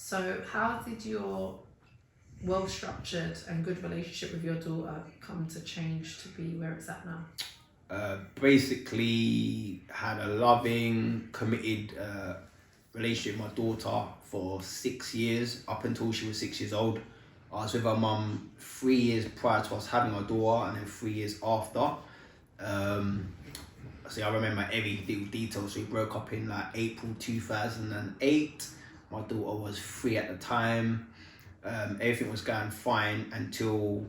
So how did your well-structured and good relationship with your daughter come to change to be where it's at now? Basically had a loving, committed relationship with my daughter for 6 years, up until she was 6 years old. I was with her mum 3 years prior to us having our daughter, and then 3 years after. So I remember every little detail. So we broke up in like April 2008. My daughter was 3 at the time. Everything was going fine until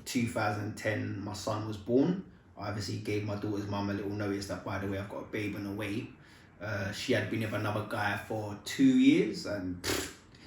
2010. My son was born. I obviously gave my daughter's mum a little notice that, by the way, I've got a baby on the way. She had been with another guy for 2 years, and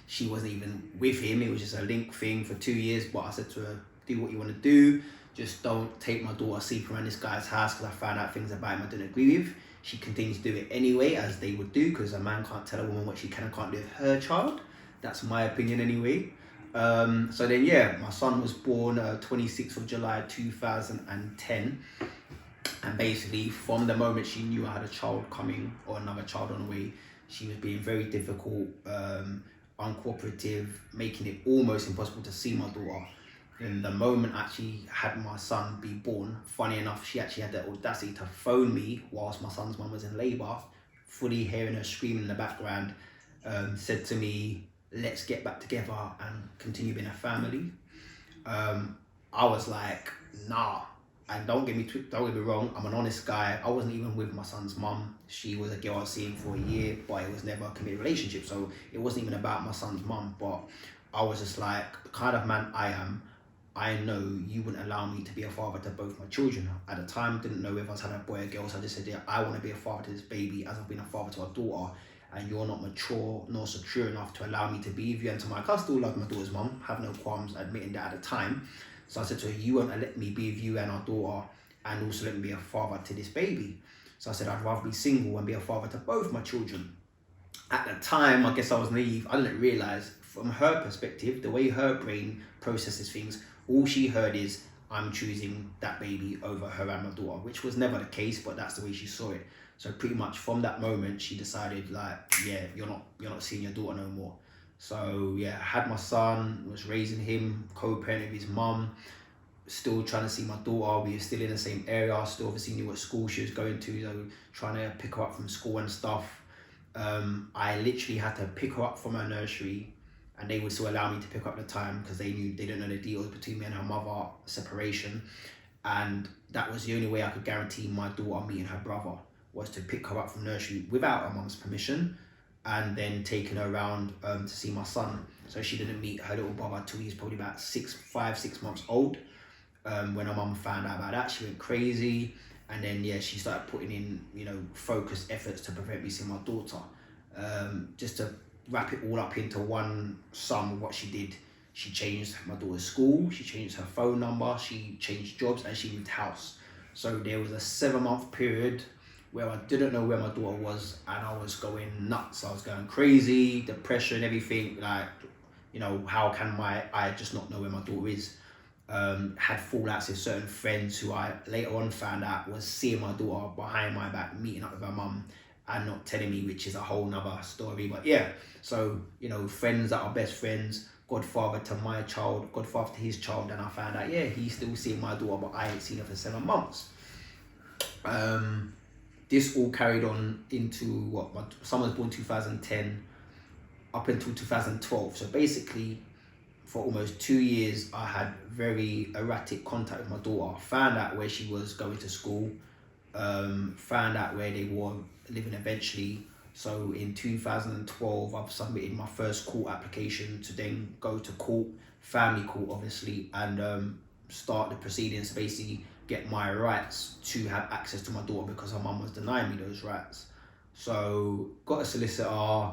she wasn't even with him. It was just a link thing for 2 years. But I said to her, do what you want to do. Just don't take my daughter sleeping around this guy's house, because I found out things about him I didn't agree with. She continues to do it anyway, as they would do, because a man can't tell a woman what she can and can't do with her child. That's my opinion anyway. So then, yeah, my son was born 26th of July 2010. And basically, from the moment she knew I had a child coming, or another child on the way, she was being very difficult, uncooperative, making it almost impossible to see my daughter. And the moment I actually had my son be born, funny enough, she actually had the audacity to phone me whilst my son's mum was in labour, fully hearing her screaming in the background, said to me, let's get back together and continue being a family. I was like, nah. And don't get me wrong, I'm an honest guy. I wasn't even with my son's mum. She was a girl I was seeing for a year, but it was never a committed relationship. So it wasn't even about my son's mum. But I was just like, the kind of man I am, I know you wouldn't allow me to be a father to both my children. At the time, didn't know if I was having a boy or girl, so I just said, yeah, I want to be a father to this baby as I've been a father to our daughter, and you're not mature nor secure enough to allow me to be with you. And to my, I still love my daughter's mum, have no qualms admitting that at the time. So I said to her, you won't let me be with you and our daughter, and also let me be a father to this baby. So I said, I'd rather be single and be a father to both my children. At the time, I guess I was naive. I didn't realise, from her perspective, the way her brain processes things, all she heard is, I'm choosing that baby over her and my daughter, which was never the case, but that's the way she saw it. So pretty much from that moment, she decided, like, yeah, you're not seeing your daughter no more. So yeah, I had my son, was raising him, co-parenting with his mum, still trying to see my daughter. We were still in the same area, still obviously knew what school she was going to, so trying to pick her up from school and stuff. I literally had to pick her up from her nursery, and they would still allow me to pick her up at the time, because they didn't know the deals between me and her mother, separation. And that was the only way I could guarantee my daughter meeting her brother, was to pick her up from nursery without her mum's permission, and then taking her around to see my son. So she didn't meet her little brother till he's probably about 6 months old. When her mum found out about that, she went crazy. And then, yeah, she started putting in, focused efforts to prevent me seeing my daughter. Just to wrap it all up into one sum of what she did, she changed my daughter's school, she changed her phone number, she changed jobs, and she moved house. So there was a 7-month period where I didn't know where my daughter was, and I was going nuts. I was going crazy, depression, everything. Like, how can I just not know where my daughter is? Had fallouts with certain friends who I later on found out was seeing my daughter behind my back, meeting up with her mum, and not telling me, which is a whole nother story. But yeah, so, friends that are best friends, godfather to my child, godfather to his child, and I found out, yeah, he's still seeing my daughter, but I ain't seen her for 7 months. This all carried on into my son was born 2010 up until 2012. So basically, for almost 2 years, I had very erratic contact with my daughter. Found out where she was going to school, found out where they were living eventually. So in 2012, I've submitted my first court application to then go to court, family court obviously, and start the proceedings to basically get my rights to have access to my daughter, because her mum was denying me those rights. So got a solicitor,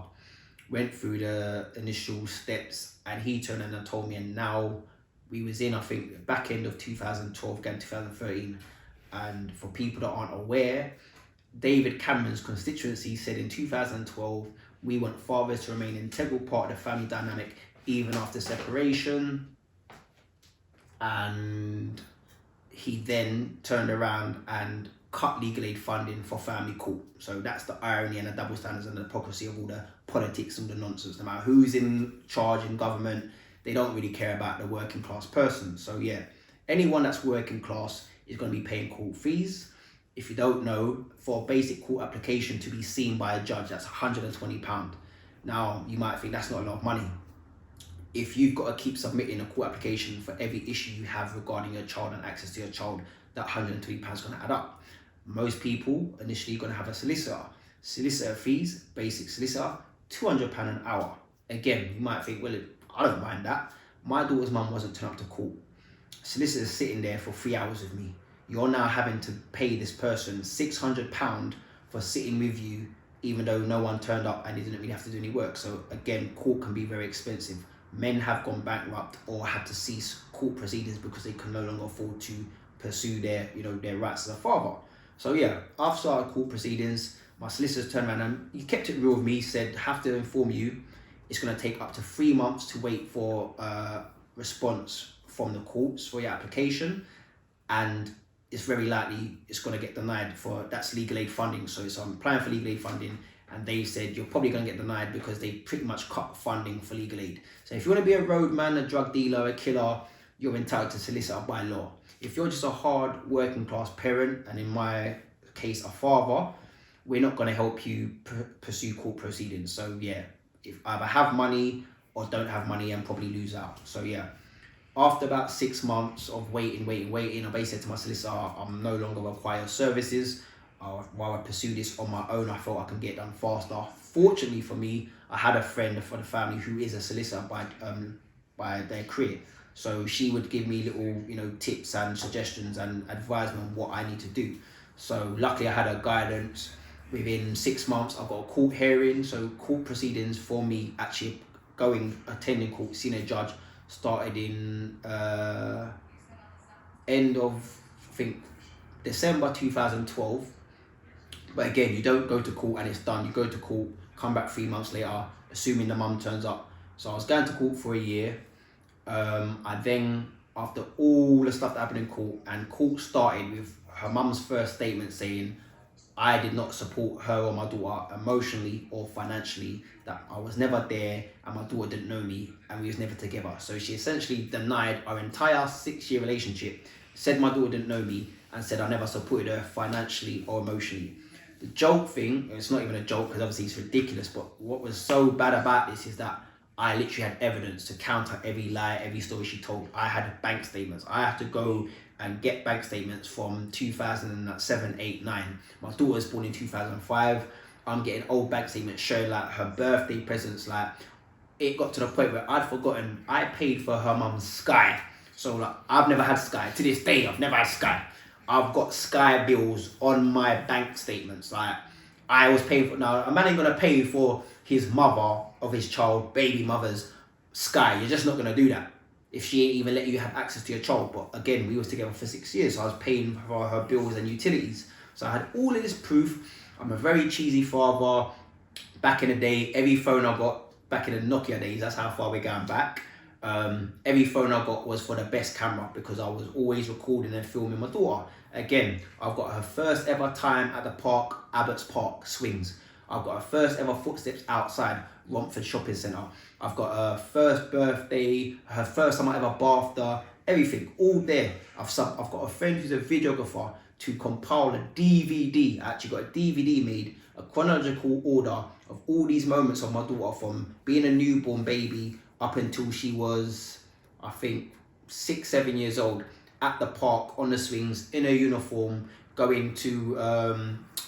went through the initial steps, and he turned and told me, and now we was in, I think, the back end of 2012, again 2013. And for people that aren't aware, David Cameron's constituency said in 2012, we want fathers to remain an integral part of the family dynamic even after separation. And he then turned around and cut legal aid funding for family court. So that's the irony and the double standards and the hypocrisy of all the politics and the nonsense. No matter who's in charge in government, they don't really care about the working class person. So yeah, anyone that's working class is going to be paying court fees. If you don't know, for a basic court application to be seen by a judge, that's £120. Now, you might think that's not a lot of money. If you've got to keep submitting a court application for every issue you have regarding your child and access to your child, that £120 is going to add up. Most people initially going to have a solicitor. Solicitor fees, basic solicitor, £200 an hour. Again, you might think, well, I don't mind that. My daughter's mum wasn't turned up to court. Solicitor's sitting there for 3 hours with me. You're now having to pay this person £600 for sitting with you, even though no one turned up and they didn't really have to do any work. So again, court can be very expensive. Men have gone bankrupt or had to cease court proceedings because they can no longer afford to pursue their, their rights as a father. So yeah, I've started court proceedings. My solicitors turned around and he kept it real with me. He said, have to inform you, it's going to take up to 3 months to wait for a response from the courts for your application, and it's very likely it's going to get denied for that's legal aid funding. So I'm applying for legal aid funding, and they said you're probably going to get denied because they pretty much cut funding for legal aid. So if you want to be a roadman, a drug dealer, a killer, you're entitled to solicitor by law. If you're just a hard working class parent, and in my case a father, we're not going to help you pursue court proceedings. So yeah, if either have money or don't have money and probably lose out. So yeah, after about 6 months of waiting, I basically said to my solicitor, I'm no longer require services. While I pursue this on my own, I thought I can get it done faster. Fortunately for me, I had a friend for the family who is a solicitor by their career. So she would give me little, tips and suggestions and advisement on what I need to do. So luckily I had a guidance. Within 6 months, I got a court hearing. So court proceedings for me actually attending court, seeing a judge, started in end of, I think, December 2012. But again, you don't go to court and it's done. You go to court, come back 3 months later, assuming the mum turns up. So I was going to court for a year. I then, after all the stuff that happened in court, and court started with her mum's first statement saying, I did not support her or my daughter emotionally or financially, that I was never there and my daughter didn't know me and we was never together. So she essentially denied our entire 6-year relationship, said my daughter didn't know me, and said I never supported her financially or emotionally. The joke thing, it's not even a joke because obviously it's ridiculous, but what was so bad about this is that I literally had evidence to counter every lie, every story she told. I had bank statements. I had to go and get bank statements from 2007, 8, 9. My daughter was born in 2005. I'm getting old bank statements showing like her birthday presents. Like, it got to the point where I'd forgotten I paid for her mum's Sky. So like, I've never had Sky. To this day, I've never had Sky. I've got Sky bills on my bank statements. Like, I was paying for, now a man ain't gonna pay for his mother of his child, baby mother's Sky. You're just not gonna do that if she ain't even let you have access to your child. But again, we was together for 6 years, so I was paying for her bills and utilities. So I had all of this proof. I'm a very cheesy father. Back in the day, every phone I got, back in the Nokia days, that's how far we're going back. Every phone I got was for the best camera because I was always recording and filming my daughter. Again, I've got her first ever time at the park, Abbott's Park, Swings. I've got her first ever footsteps outside Romford Shopping Centre. I've got her first birthday, her first time I ever bathed her, everything, all there. I've got a friend who's a videographer to compile a DVD. I actually got a DVD made, a chronological order of all these moments of my daughter from being a newborn baby up until she was, I think, 6, 7 years old, at the park, on the swings, in a uniform, going to,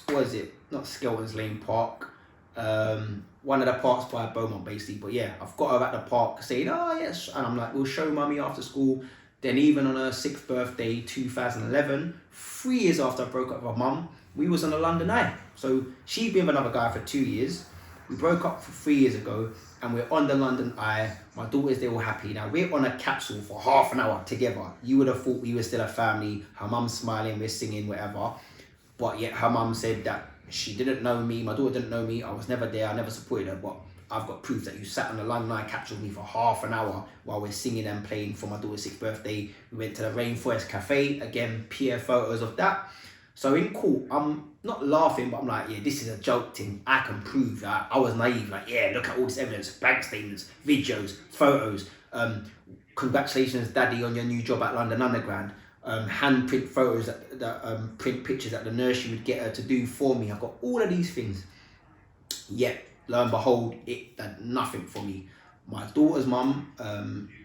what is it? Not Skelton's Lane Park. One of the parks by Beaumont, basically. But yeah, I've got her at the park saying, oh yes, and I'm like, we'll show mummy after school. Then even on her 6th birthday, 2011, 3 years after I broke up with her mum, we was on a London Eye. So she'd been with another guy for 2 years. We broke up 3 years ago, and we're on the London Eye. My daughters, they're all happy. Now, we're on a capsule for half an hour together. You would have thought we were still a family. Her mum's smiling, we're singing, whatever. But yet her mum said that she didn't know me, my daughter didn't know me, I was never there, I never supported her, but I've got proof that you sat on the London Eye capsule with me for half an hour while we're singing and playing for my daughter's 6th birthday. We went to the Rainforest Cafe, again, peer photos of that. So in court, I'm not laughing, but I'm like, yeah, this is a joke thing. I can prove that I was naive. Like, yeah, look at all this evidence, bank statements, videos, photos. Congratulations, Daddy, on your new job at London Underground. Handprint photos, print pictures that the nursery would get her to do for me. I've got all of these things. Yet, lo and behold, it did nothing for me. My daughter's mum.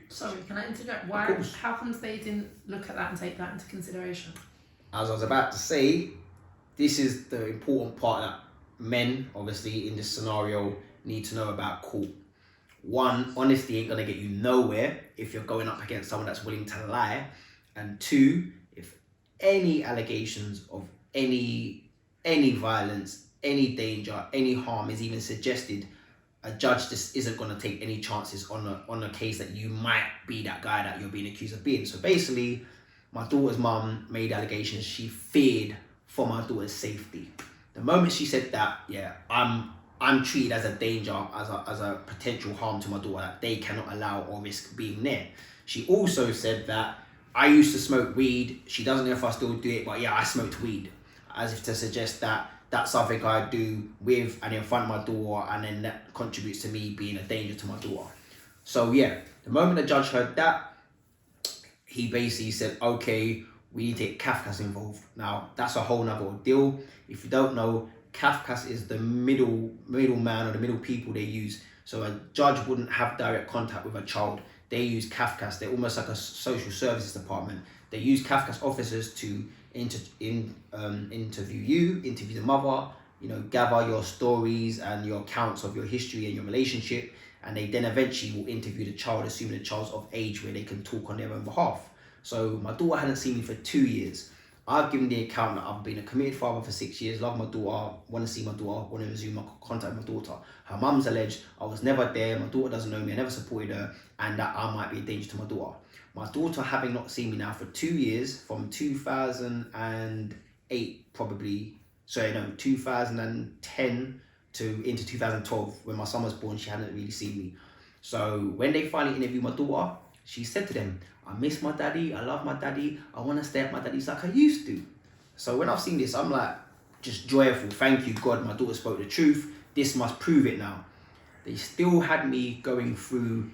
Sorry, can I interject? Why? How comes they didn't look at that and take that into consideration? As I was about to say, this is the important part that men, obviously, in this scenario, need to know about court. One, honesty ain't gonna get you nowhere if you're going up against someone that's willing to lie. And two, if any allegations of any violence, any danger, any harm is even suggested, a judge just isn't going to take any chances on a case that you might be that guy that you're being accused of being. So basically, my daughter's mum made allegations. She feared for my daughter's safety. The moment she said that, yeah, I'm treated as a danger, as a potential harm to my daughter that they cannot allow or risk being near. She also said that I used to smoke weed. She doesn't know if I still do it, but yeah, I smoked weed, as if to suggest that that's something I do with and in front of my daughter, and then that contributes to me being a danger to my daughter. So yeah, the moment the judge heard that, he basically said, okay, we need to get CAFCAS involved. Now, that's a whole nother deal. If you don't know, CAFCAS is the middleman or the middle people they use. So a judge wouldn't have direct contact with a child. They use CAFCAS. They're almost like a social services department. They use CAFCAS officers to interview you, interview the mother, gather your stories and your accounts of your history and your relationship, and they then eventually will interview the child, assuming the child's of age where they can talk on their own behalf. So my daughter hadn't seen me for 2 years. I've given the account that I've been a committed father for 6 years, love my daughter, want to see my daughter, want to resume my contact with my daughter. Her mum's alleged I was never there, my daughter doesn't know me, I never supported her, and that I might be a danger to my daughter. My daughter, having not seen me now for 2 years, from 2008 2010 to into 2012, when my son was born, she hadn't really seen me. So when they finally interviewed my daughter, she said to them, I miss my daddy, I love my daddy, I want to stay at my daddy's like I used to. So when I've seen this, I'm like, just joyful. Thank you, God, my daughter spoke the truth. This must prove it now. They still had me going through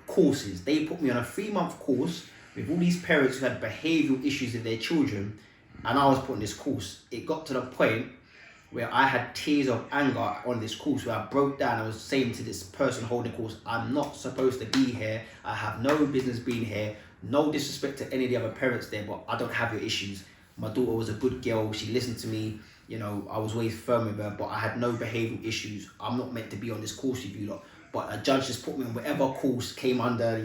courses. They put me on a 3-month course with all these parents who had behavioural issues with their children, and I was put on this course. It got to the point where I had tears of anger on this course, where I broke down. I was saying to this person holding the course, I'm not supposed to be here. I have no business being here. No disrespect to any of the other parents there, but I don't have your issues. My daughter was a good girl. She listened to me. I was always firm with her, but I had no behavioural issues. I'm not meant to be on this course with you lot. But a judge just put me on whatever course came under,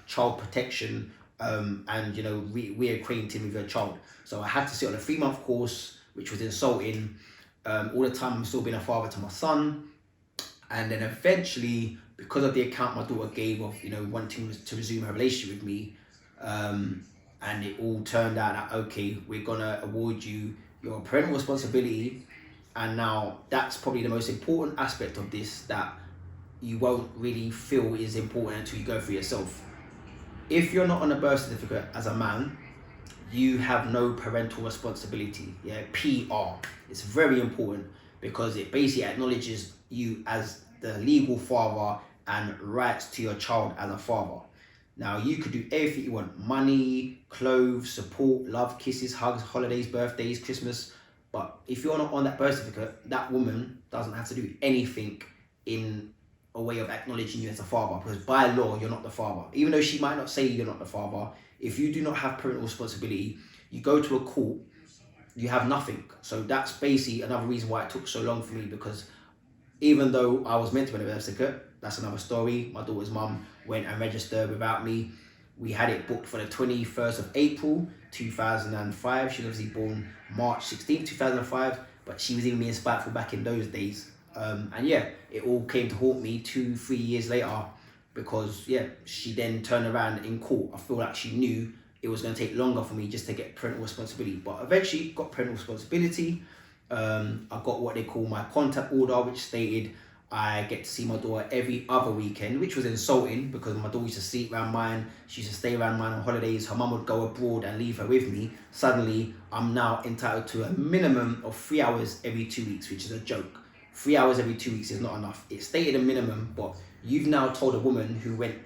child protection, and, reacquainting with your child. So I had to sit on a 3-month course, which was insulting. All the time I'm still being a father to my son. And then eventually, because of the account my daughter gave of, wanting to resume her relationship with me, and it all turned out that, okay, we're gonna award you your parental responsibility. And now that's probably the most important aspect of this, that you won't really feel is important until you go through yourself. If you're not on a birth certificate as a man, you have no parental responsibility. Yeah, PR. It's very important because it basically acknowledges you as the legal father and rights to your child as a father. Now, you could do everything you want: money, clothes, support, love, kisses, hugs, holidays, birthdays, Christmas. But if you're not on that birth certificate, that woman doesn't have to do anything in a way of acknowledging you as a father, because by law, you're not the father. Even though she might not say you're not the father, if you do not have parental responsibility, you go to a court, you have nothing. So that's basically another reason why it took so long for me, because even though I was meant to be on a birth certificate, that's another story. My daughter's mum went and registered without me. We had it booked for the 21st of April, 2005. She was obviously born March 16th, 2005, but she was even being spiteful back in those days. And yeah, it all came to haunt me 2-3 years later, because yeah, she then turned around in court. I feel like she knew it was going to take longer for me just to get parental responsibility, but eventually got parental responsibility. I got what they call my contact order, which stated I get to see my daughter every other weekend, which was insulting because my daughter used to sleep around mine. She used to stay around mine on holidays. Her mum would go abroad and leave her with me. Suddenly, I'm now entitled to a minimum of 3 hours every 2 weeks, which is a joke. 3 hours every 2 weeks is not enough. It's stated a minimum, but you've now told a woman who went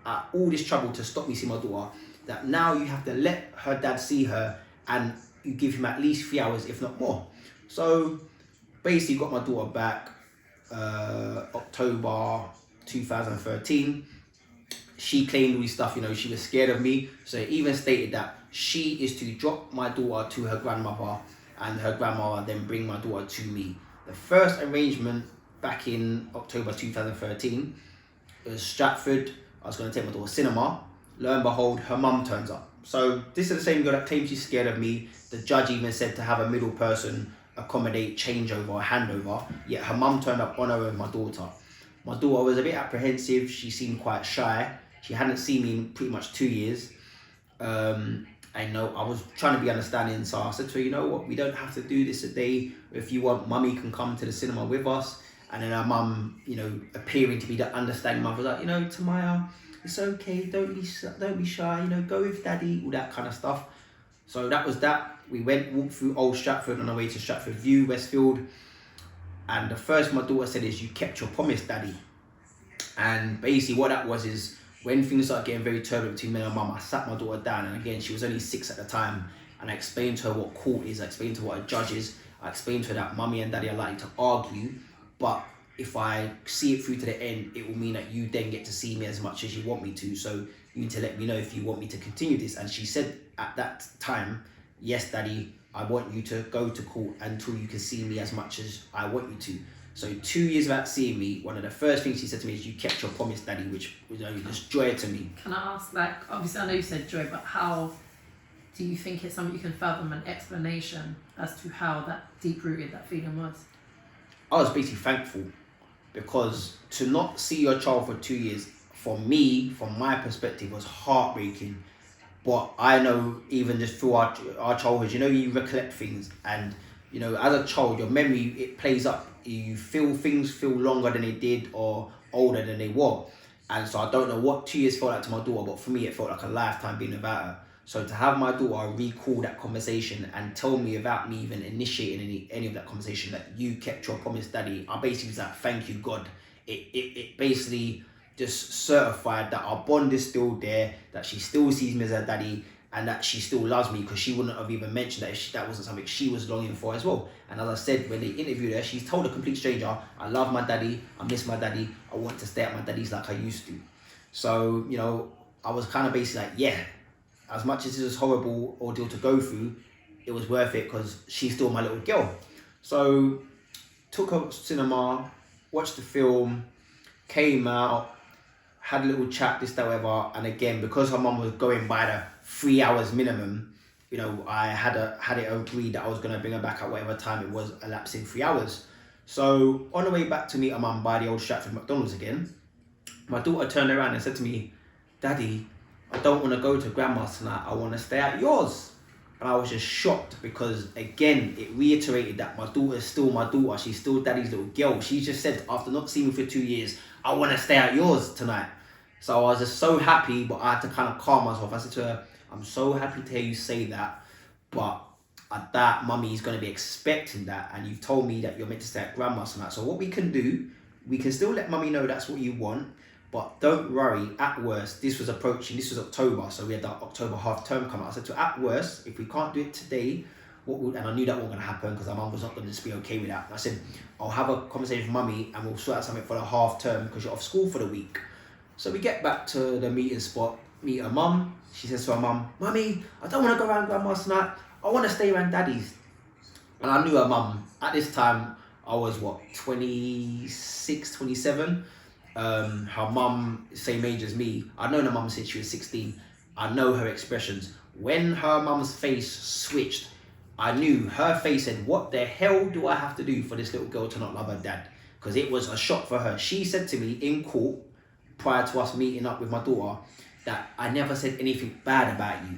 at all this trouble to stop me seeing my daughter that now you have to let her dad see her and you give him at least 3 hours, if not more. So basically got my daughter back October 2013. She claimed all this stuff, she was scared of me. So it even stated that she is to drop my daughter to her grandmother and her grandmother then bring my daughter to me. The first arrangement back in October 2013 was Stratford. I was going to take my daughter to cinema. Lo and behold, her mum turns up. So this is the same girl that claims she's scared of me. The judge even said to have a middle person accommodate changeover or handover. Yet her mum turned up on her own, my daughter. My daughter was a bit apprehensive. She seemed quite shy. She hadn't seen me in pretty much 2 years. I was trying to be understanding, so I said to her, you know what, we don't have to do this today. If you want, mummy can come to the cinema with us. And then her mum, appearing to be the understanding mother, was like, Tamaya, it's okay, don't be shy, go with daddy, all that kind of stuff. So that was that. We walked through Old Stratford on our way to Stratford View, Westfield. And the first my daughter said is, you kept your promise, daddy. And basically what that was is, when things started getting very turbulent between me and her mum, I sat my daughter down, and again, she was only 6 at the time, and I explained to her what court is, I explained to her what a judge is, I explained to her that mummy and daddy are likely to argue, but if I see it through to the end, it will mean that you then get to see me as much as you want me to, so you need to let me know if you want me to continue this. And she said at that time, yes, daddy, I want you to go to court until you can see me as much as I want you to. So 2 years without seeing me, one of the first things she said to me is, you kept your promise, daddy, which was just joy to me. Can I ask, obviously I know you said joy, but how do you think it's something you can fathom, an explanation as to how that deep-rooted that feeling was? I was basically thankful, because to not see your child for 2 years, for me, from my perspective, was heartbreaking. But I know even just through our childhood, you recollect things, and as a child, your memory, it plays up. You feel things feel longer than they did or older than they were. And so I don't know what 2 years felt like to my daughter, but for me, it felt like a lifetime being about her. So to have my daughter recall that conversation and tell me without me even initiating any of that conversation that you kept your promise, daddy, I basically was like, thank you, God. It basically just certified that our bond is still there, that she still sees me as her daddy, and that she still loves me, because she wouldn't have even mentioned that if that wasn't something she was longing for as well. And as I said, when they interviewed her, she's told a complete stranger, I love my daddy, I miss my daddy, I want to stay at my daddy's like I used to. So, I was kind of basically like, yeah, as much as it was a horrible ordeal to go through, it was worth it because she's still my little girl. So, took her to cinema, watched the film, came out, had a little chat, this, that, whatever. And again, because her mum was going by the 3 hours minimum, I had it agreed that I was going to bring her back at whatever time it was elapsing 3 hours. So on the way back to meet her mum by the Old Stratford McDonald's again, my daughter turned around and said to me, Daddy, I don't want to go to grandma's tonight, I want to stay at yours. And I was just shocked, because again, it reiterated that my daughter is still my daughter, she's still daddy's little girl. She just said, after not seeing me for 2 years, I want to stay at yours tonight. So I was just so happy, but I had to kind of calm myself. I said to her, I'm so happy to hear you say that, but at that, mummy's going to be expecting that, and you've told me that you're meant to stay at grandma's tonight. So what we can do, we can still let mummy know that's what you want, but don't worry, at worst, this was approaching, this was October, so we had that October half term come out. I said to her, at worst, if we can't do it today, and I knew that wasn't going to happen because our mum was not going to just be okay with that. I said, I'll have a conversation with mummy and we'll sort out something for the half term because you're off school for the week. So we get back to the meeting spot, meet her mum. She says to her mum, Mummy, I don't want to go around grandma's tonight. I want to stay around daddy's. And I knew her mum. At this time, I was 26, 27. Her mum, same age as me. I'd known her mum since she was 16. I know her expressions. When her mum's face switched, I knew her face said, what the hell do I have to do for this little girl to not love her dad? Because it was a shock for her. She said to me in court, prior to us meeting up with my daughter, that I never said anything bad about you.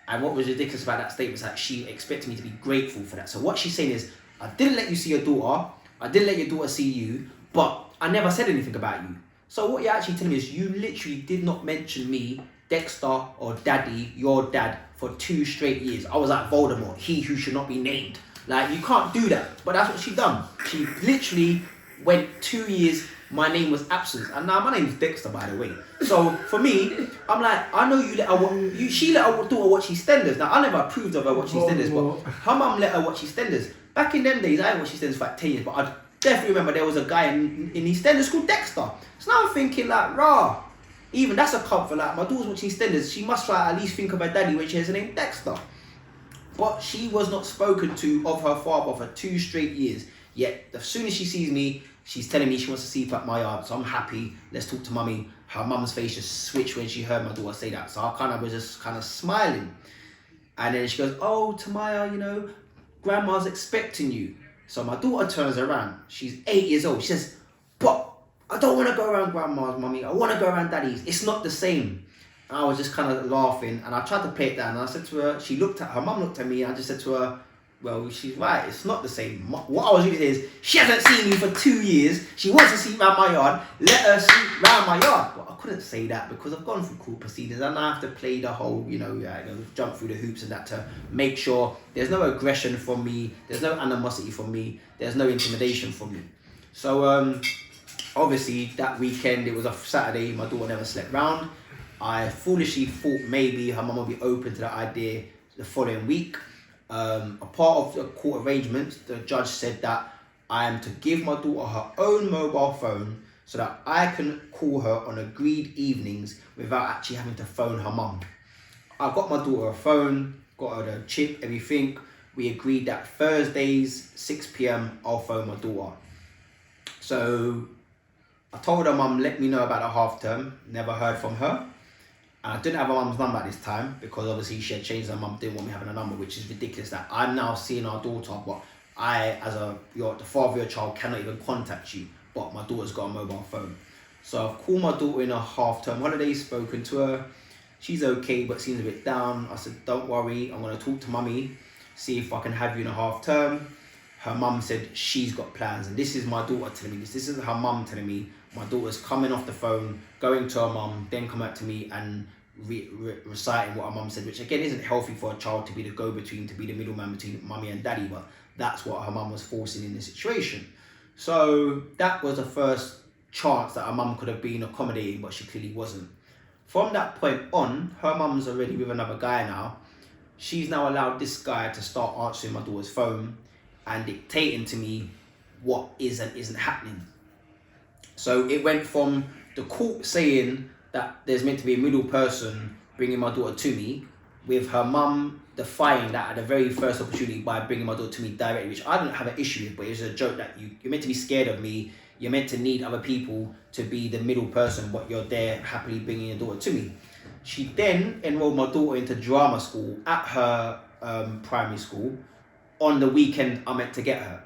And what was ridiculous about that statement was that she expected me to be grateful for that. So what she's saying is, I didn't let you see your daughter, I didn't let your daughter see you, but I never said anything about you. So what you're actually telling me is you literally did not mention me, Dexter, or Daddy, your dad, for 2 straight years. I was like Voldemort, he who should not be named. Like, you can't do that. But that's what she done. She literally went 2 years, my name was absent. And now my name's Dexter, by the way. So for me, I'm like, I know you let her she let her daughter watch EastEnders. Now, I never approved of her watching EastEnders, but her mum let her watch EastEnders. Back in them days, I didn't watch EastEnders for like 10 years, but I definitely remember there was a guy in EastEnders called Dexter. So now I'm thinking like, rah, even that's a comfort. Like, my daughter's watching EastEnders, she must try at least think of her daddy when she hears the name Dexter. But she was not spoken to of her father for 2 straight years. Yet, as soon as she sees me, she's telling me she wants to sleep at my yard. So I'm happy. Let's talk to mummy. Her mum's face just switched when she heard my daughter say that. So I was just kind of smiling. And then she goes, oh, Tamaya, you know, grandma's expecting you. So my daughter turns around. She's 8 years old. She says, but I don't want to go around grandma's, mummy. I want to go around daddy's. It's not the same. And I was just kind of laughing, and I tried to play it down, and I said to her, her mum looked at me, and I just said to her, well, she's right, it's not the same. What I was really saying is, she hasn't seen you for 2 years, she wants to sleep round my yard, let her sleep round my yard. But I couldn't say that because I've gone through court proceedings, and I have to play the whole, jump through the hoops and that to make sure there's no aggression from me, there's no animosity from me, there's no intimidation from me. So, obviously, that weekend, it was a Saturday, my daughter never slept round. I foolishly thought maybe her mum would be open to that idea the following week. A part of the court arrangements, the judge said that I am to give my daughter her own mobile phone so that I can call her on agreed evenings without actually having to phone her mum. I got my daughter a phone, got her the chip, everything. We agreed that Thursdays, 6 p.m, I'll phone my daughter. So I told her mum, let me know about the half term, never heard from her. And I didn't have her mum's number at this time because obviously she had changed her mum, didn't want me having a number, which is ridiculous that I'm now seeing our daughter, but I, as the father of your child, cannot even contact you, but my daughter's got a mobile phone. So I've called my daughter in a half-term holiday, spoken to her. She's okay, but seems a bit down. I said, don't worry, I'm going to talk to mummy, see if I can have you in a half-term. Her mum said she's got plans, and this is my daughter telling me this. This isn't her mum telling me. My daughter's coming off the phone, going to her mum, then come back to me and reciting what her mum said, which again isn't healthy for a child to be the go-between, to be the middleman between mummy and daddy, but that's what her mum was forcing in the situation. So that was the first chance that her mum could have been accommodating, but she clearly wasn't. From that point on, her mum's already with another guy now. She's now allowed this guy to start answering my daughter's phone and dictating to me what is and isn't happening. So it went from the court saying that there's meant to be a middle person bringing my daughter to me, with her mum defying that at the very first opportunity by bringing my daughter to me directly, which I don't have an issue with, but it was a joke that you're meant to be scared of me, you're meant to need other people to be the middle person, but you're there happily bringing your daughter to me. She then enrolled my daughter into drama school at her primary school. On the weekend I meant to get her.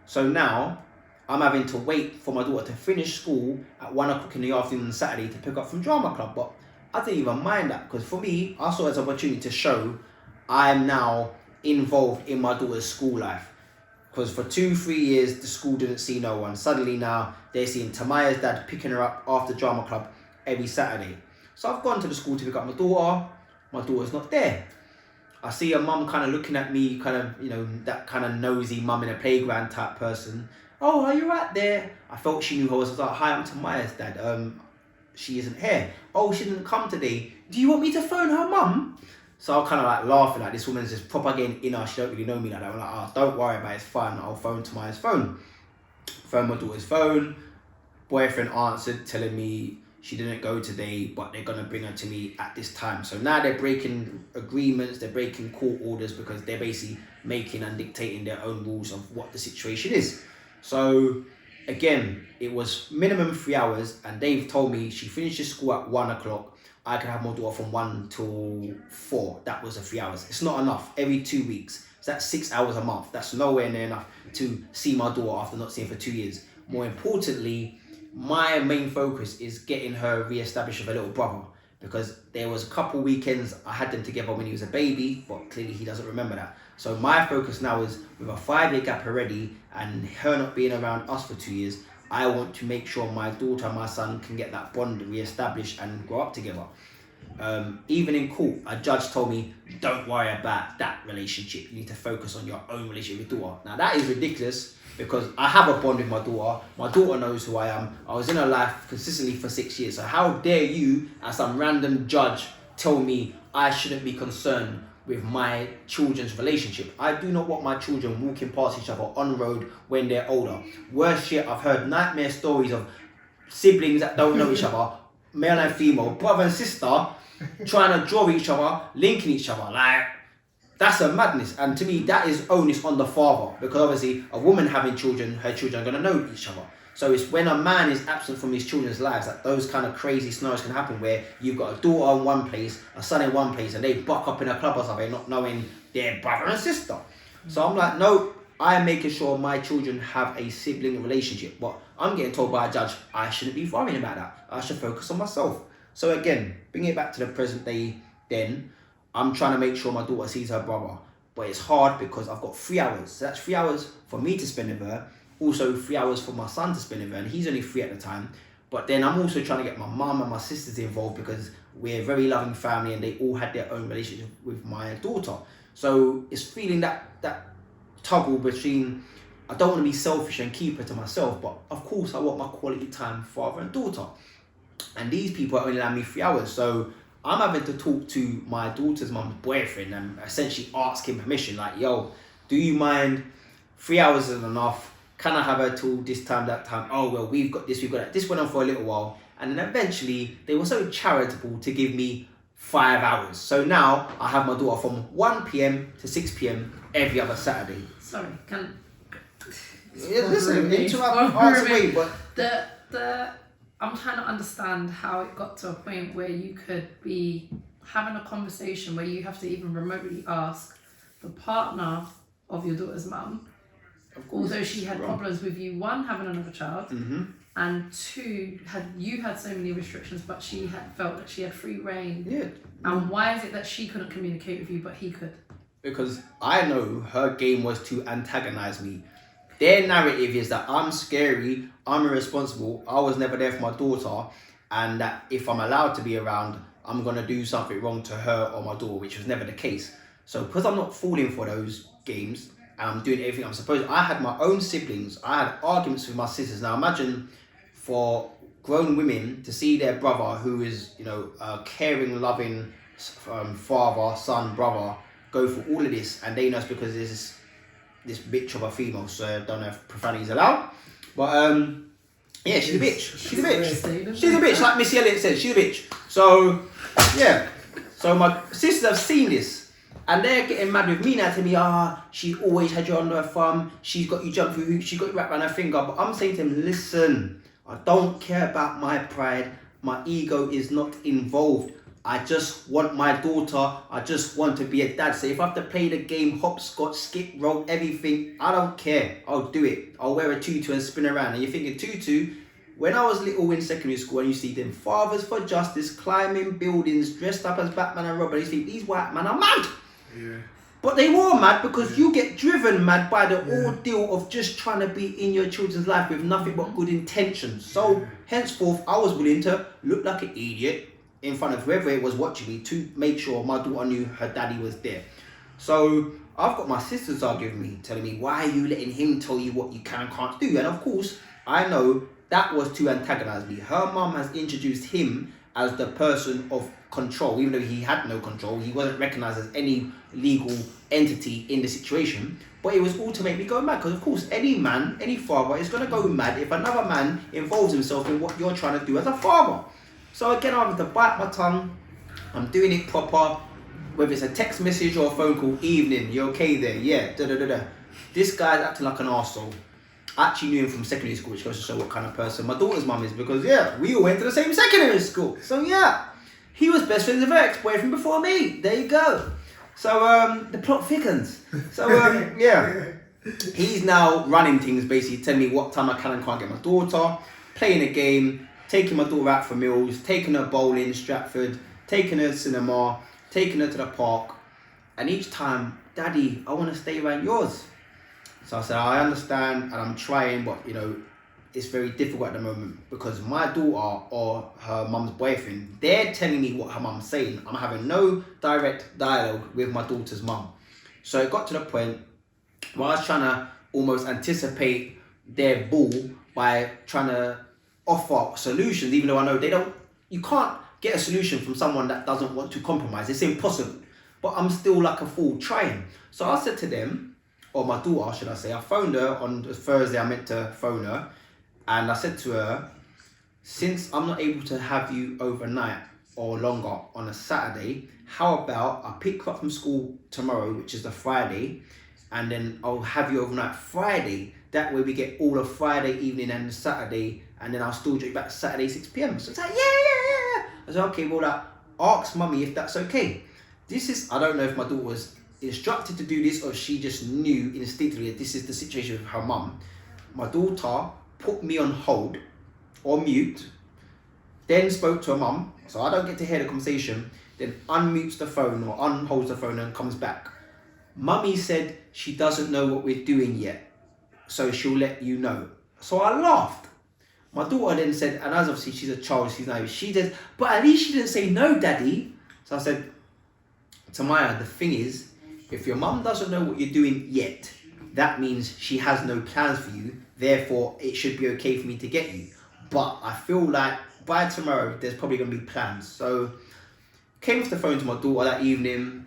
So now I'm having to wait for my daughter to finish school at 1 o'clock in the afternoon on Saturday to pick up from drama club. But I didn't even mind that, because for me, I saw it as an opportunity to show I'm now involved in my daughter's school life. Because for 2-3 years, the school didn't see no one. Suddenly now, they're seeing Tamaya's dad picking her up after drama club every Saturday. So I've gone to the school to pick up my daughter. My daughter's not there. I see her mum kind of looking at me, kind of, that kind of nosy mum in a playground type person. Oh, are you right there? I felt she knew who I was. I was like, hi, I'm Tamaya's dad. She isn't here. Oh, she didn't come today. Do you want me to phone her mum? So I'm kind of like laughing, like this woman's just proper getting in her. She don't really know me like that. I'm like, oh, don't worry about it, it's fine. I'll phone Tamaya's phone. Phone my daughter's phone. Boyfriend answered, telling me she didn't go today, but they're going to bring her to me at this time. So now they're breaking agreements, they're breaking court orders, because they're basically making and dictating their own rules of what the situation is. So again, it was minimum 3 hours, and they've told me she finishes school at 1 o'clock. I can have my daughter from 1 till 4. That was the 3 hours. It's not enough. Every 2 weeks. So that's 6 hours a month. That's nowhere near enough to see my daughter after not seeing her for 2 years. More importantly, my main focus is getting her re-established with her little brother, because there was a couple weekends I had them together when he was a baby, but clearly he doesn't remember that. So my focus now is, with a 5-year gap already and her not being around us for 2 years, I want to make sure my daughter and my son can get that bond re-established and grow up together. Even in court, a judge told me, don't worry about that relationship. You need to focus on your own relationship with your daughter. Now that is ridiculous because I have a bond with my daughter. My daughter knows who I am. I was in her life consistently for 6 years. So how dare you, as some random judge, tell me I shouldn't be concerned with my children's relationship? I do not want my children walking past each other on road when they're older. Worse yet, I've heard nightmare stories of siblings that don't know each other, male and female, brother and sister, trying to draw each other, linking each other. Like, that's a madness. And to me, that is onus on the father, because obviously a woman having children, her children are going to know each other. So it's when a man is absent from his children's lives that those kind of crazy scenarios can happen, where you've got a daughter in one place, a son in one place, and they buck up in a club or something, not knowing their brother and sister. So I'm like, no, I'm making sure my children have a sibling relationship. But I'm getting told by a judge, I shouldn't be worrying about that. I should focus on myself. So again, bringing it back to the present day, then I'm trying to make sure my daughter sees her brother. But it's hard because I've got 3 hours. So that's 3 hours for me to spend with her. Also 3 hours for my son to spend with her, and he's only 3 at the time. But then I'm also trying to get my mum and my sisters involved because we're a very loving family and they all had their own relationship with my daughter. So it's feeling that toggle between, I don't want to be selfish and keep her to myself, but of course I want my quality time father and daughter. And these people are only allowing me 3 hours. So I'm having to talk to my daughter's mum's boyfriend and essentially ask him permission. Like, yo, do you mind? 3 hours isn't enough. Can I have her till this time, that time? Oh, well, we've got this, we've got that. This went on for a little while. And then eventually, they were so charitable to give me 5 hours. So now, I have my daughter from 1 p.m. to 6 p.m. every other Saturday. Sorry, Listen, answer me, but... I'm trying to understand how it got to a point where you could be having a conversation where you have to even remotely ask the partner of your daughter's mum, although she had problems with you, one, having another child, and two, had so many restrictions, but she had felt that she had free reign. Yeah. And why is it that she couldn't communicate with you, but he could? Because I know her game was to antagonize me. Their narrative is that I'm scary, I'm irresponsible, I was never there for my daughter, and that if I'm allowed to be around, I'm going to do something wrong to her or my daughter, which was never the case. So because I'm not falling for those games, and I'm doing everything I'm supposed to, I had my own siblings, I had arguments with my sisters. Now imagine for grown women to see their brother, who is, a caring, loving father, son, brother, go for all of this, and they know it's because there's this bitch of a female, so I don't know if profanity is allowed, but yeah, she's a bitch. She's a bitch. She's a bitch, like Missy Elliott said. She's a bitch. So yeah, so my sisters have seen this, and they're getting mad with me now, telling me, she always had you under her thumb. She's got you jump through hoops. She got you wrapped around her finger. But I'm saying to them, listen, I don't care about my pride. My ego is not involved. I just want my daughter. I just want to be a dad. So if I have to play the game, hopscotch, skip, rope, everything, I don't care. I'll do it. I'll wear a tutu and spin around. And you're thinking, tutu, when I was little in secondary school and you see them fathers for justice climbing buildings, dressed up as Batman and Robin, you think these white men are mad. Yeah. But they were mad because you get driven mad by the ordeal of just trying to be in your children's life with nothing but good intentions. So henceforth, I was willing to look like an idiot in front of whoever it was watching me to make sure my daughter knew her daddy was there. So I've got my sisters arguing with me, telling me, why are you letting him tell you what you can and can't do? And of course, I know that was to antagonize me. Her mum has introduced him as the person of control, even though he had no control. He wasn't recognized as any legal entity in the situation. But it was all to make me go mad, because of course any man, any father is going to go mad if another man involves himself in what you're trying to do as a father. So again, I'm having to bite my tongue. I'm doing it proper, whether it's a text message or a phone call. Evening, you okay there? Yeah, This guy's acting like an arsehole. I actually knew him from secondary school, which goes to show what kind of person my daughter's mum is, because we all went to the same secondary school. So he was best friends with her ex-boyfriend before me. There you go. So the plot thickens. So he's now running things, basically telling me what time I can and can't get my daughter, playing a game, taking my daughter out for meals, taking her bowling, Stratford, taking her to cinema, taking her to the park. And each time, Daddy, I want to stay around yours. So I said, I understand and I'm trying, but it's very difficult at the moment because my daughter or her mum's boyfriend, they're telling me what her mum's saying. I'm having no direct dialogue with my daughter's mum. So it got to the point where I was trying to almost anticipate their bull by trying to offer solutions, even though I know you can't get a solution from someone that doesn't want to compromise. It's impossible. But I'm still like a fool trying. So I said to them, or my daughter, should I say, I phoned her on Thursday. I meant to phone her. And I said to her, since I'm not able to have you overnight or longer on a Saturday, how about I pick you up from school tomorrow, which is the Friday, and then I'll have you overnight Friday. That way we get all of Friday evening and Saturday, and then I'll still drop you back Saturday 6 p.m. So it's like, yeah. I said, okay, well, like, ask mummy if that's okay. I don't know if my daughter was instructed to do this or she just knew instinctively that this is the situation with her mum. My daughter put me on hold or mute, then spoke to her mum, so I don't get to hear the conversation, then unmutes the phone or unholds the phone and comes back. Mummy said she doesn't know what we're doing yet, so she'll let you know. So I laughed. My daughter then said, and as obviously she's a child, she's naive, she said, but at least she didn't say no, daddy. So I said, Tamaya, the thing is, if your mum doesn't know what you're doing yet, that means she has no plans for you, therefore it should be okay for me to get you. But I feel like by tomorrow, there's probably going to be plans. So came off the phone to my daughter that evening.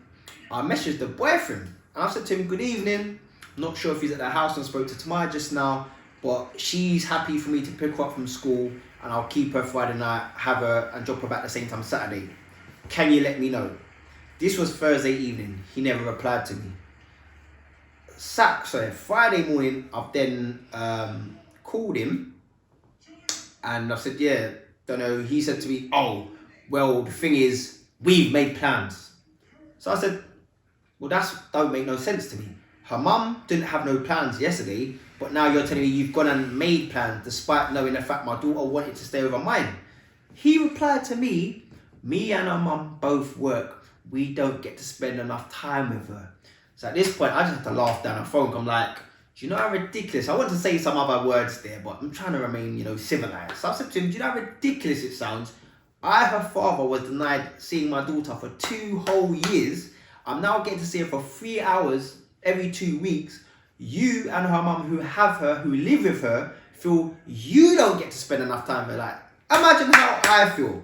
I messaged the boyfriend and I said to him, good evening. Not sure if he's at the house, and spoke to Tamaya just now, but she's happy for me to pick her up from school and I'll keep her Friday night, have her and drop her back the same time Saturday. Can you let me know? This was Thursday evening. He never replied to me. Friday morning, I've then called him and I said, yeah, don't know. He said to me, oh, well, the thing is, we've made plans. So I said, well, that don't make no sense to me. Her mum didn't have no plans yesterday, but now you're telling me you've gone and made plans despite knowing the fact my daughter wanted to stay over mine. He replied to me and her mum both work. We don't get to spend enough time with her. So at this point, I just had to laugh down the phone. I'm like, do you know how ridiculous? I want to say some other words there, but I'm trying to remain, civilized. So I said to him, do you know how ridiculous it sounds? Her father, was denied seeing my daughter for 2 whole years. I'm now getting to see her for 3 hours every 2 weeks. You and her mum who have her, who live with her, feel you don't get to spend enough time with her. Like, imagine how I feel.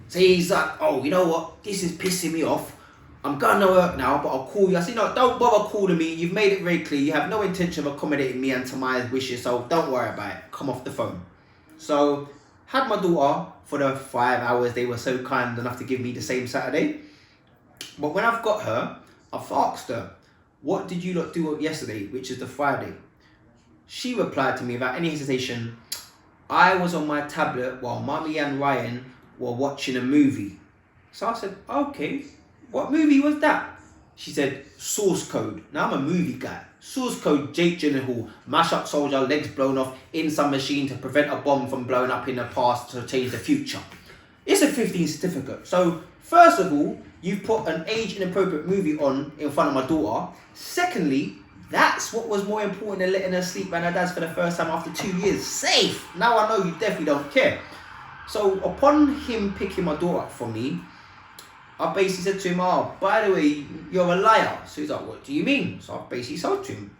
So he's like, oh, you know what? This is pissing me off. I'm going to work now, but I'll call you. I said, no, don't bother calling me. You've made it very clear. You have no intention of accommodating me and Tamaya's wishes, so don't worry about it. Come off the phone. So, had my daughter for the 5 hours they were so kind enough to give me the same Saturday. But when I've got her, I've asked her, what did you lot do yesterday, which is the Friday? She replied to me without any hesitation, I was on my tablet while Mummy and Ryan were watching a movie. So I said, okay, what movie was that? She said, Source Code. Now I'm a movie guy. Source Code, Jake Gyllenhaal, mash up soldier, legs blown off in some machine to prevent a bomb from blowing up in the past to change the future. It's a 15 certificate. So first of all, you've put an age inappropriate movie on in front of my daughter. Secondly, that's what was more important than letting her sleep around her dad's for the first time after 2 years. Safe. Now I know you definitely don't care. So upon him picking my daughter up from me, I basically said to him, oh, by the way, you're a liar. So he's like, what do you mean? So I basically said to him,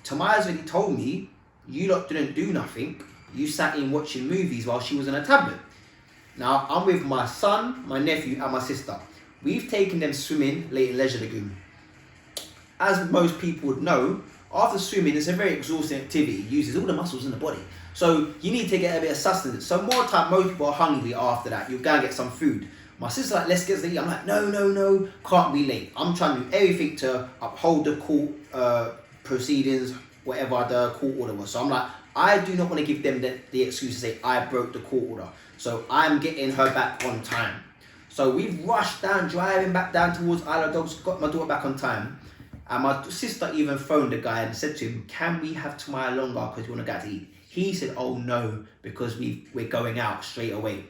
Tamaya's already told me you lot didn't do nothing. You sat in watching movies while she was on a tablet. Now, I'm with my son, my nephew, and my sister. We've taken them swimming late in Leisure Lagoon. As most people would know, after swimming, it's a very exhausting activity. It uses all the muscles in the body. So you need to get a bit of sustenance. So more time, most people are hungry after that. You'll go and get some food. My sister's like, let's get to eat. I'm like, no, can't be late. I'm trying to do everything to uphold the court proceedings, whatever the court order was. So I'm like, I do not want to give them the excuse to say I broke the court order. So I'm getting her back on time. So we've rushed down, driving back down towards Isle of Dogs, got my daughter back on time. And my sister even phoned the guy and said to him, can we have tomorrow longer because we want to go to eat? He said, oh no, because we're going out straight away.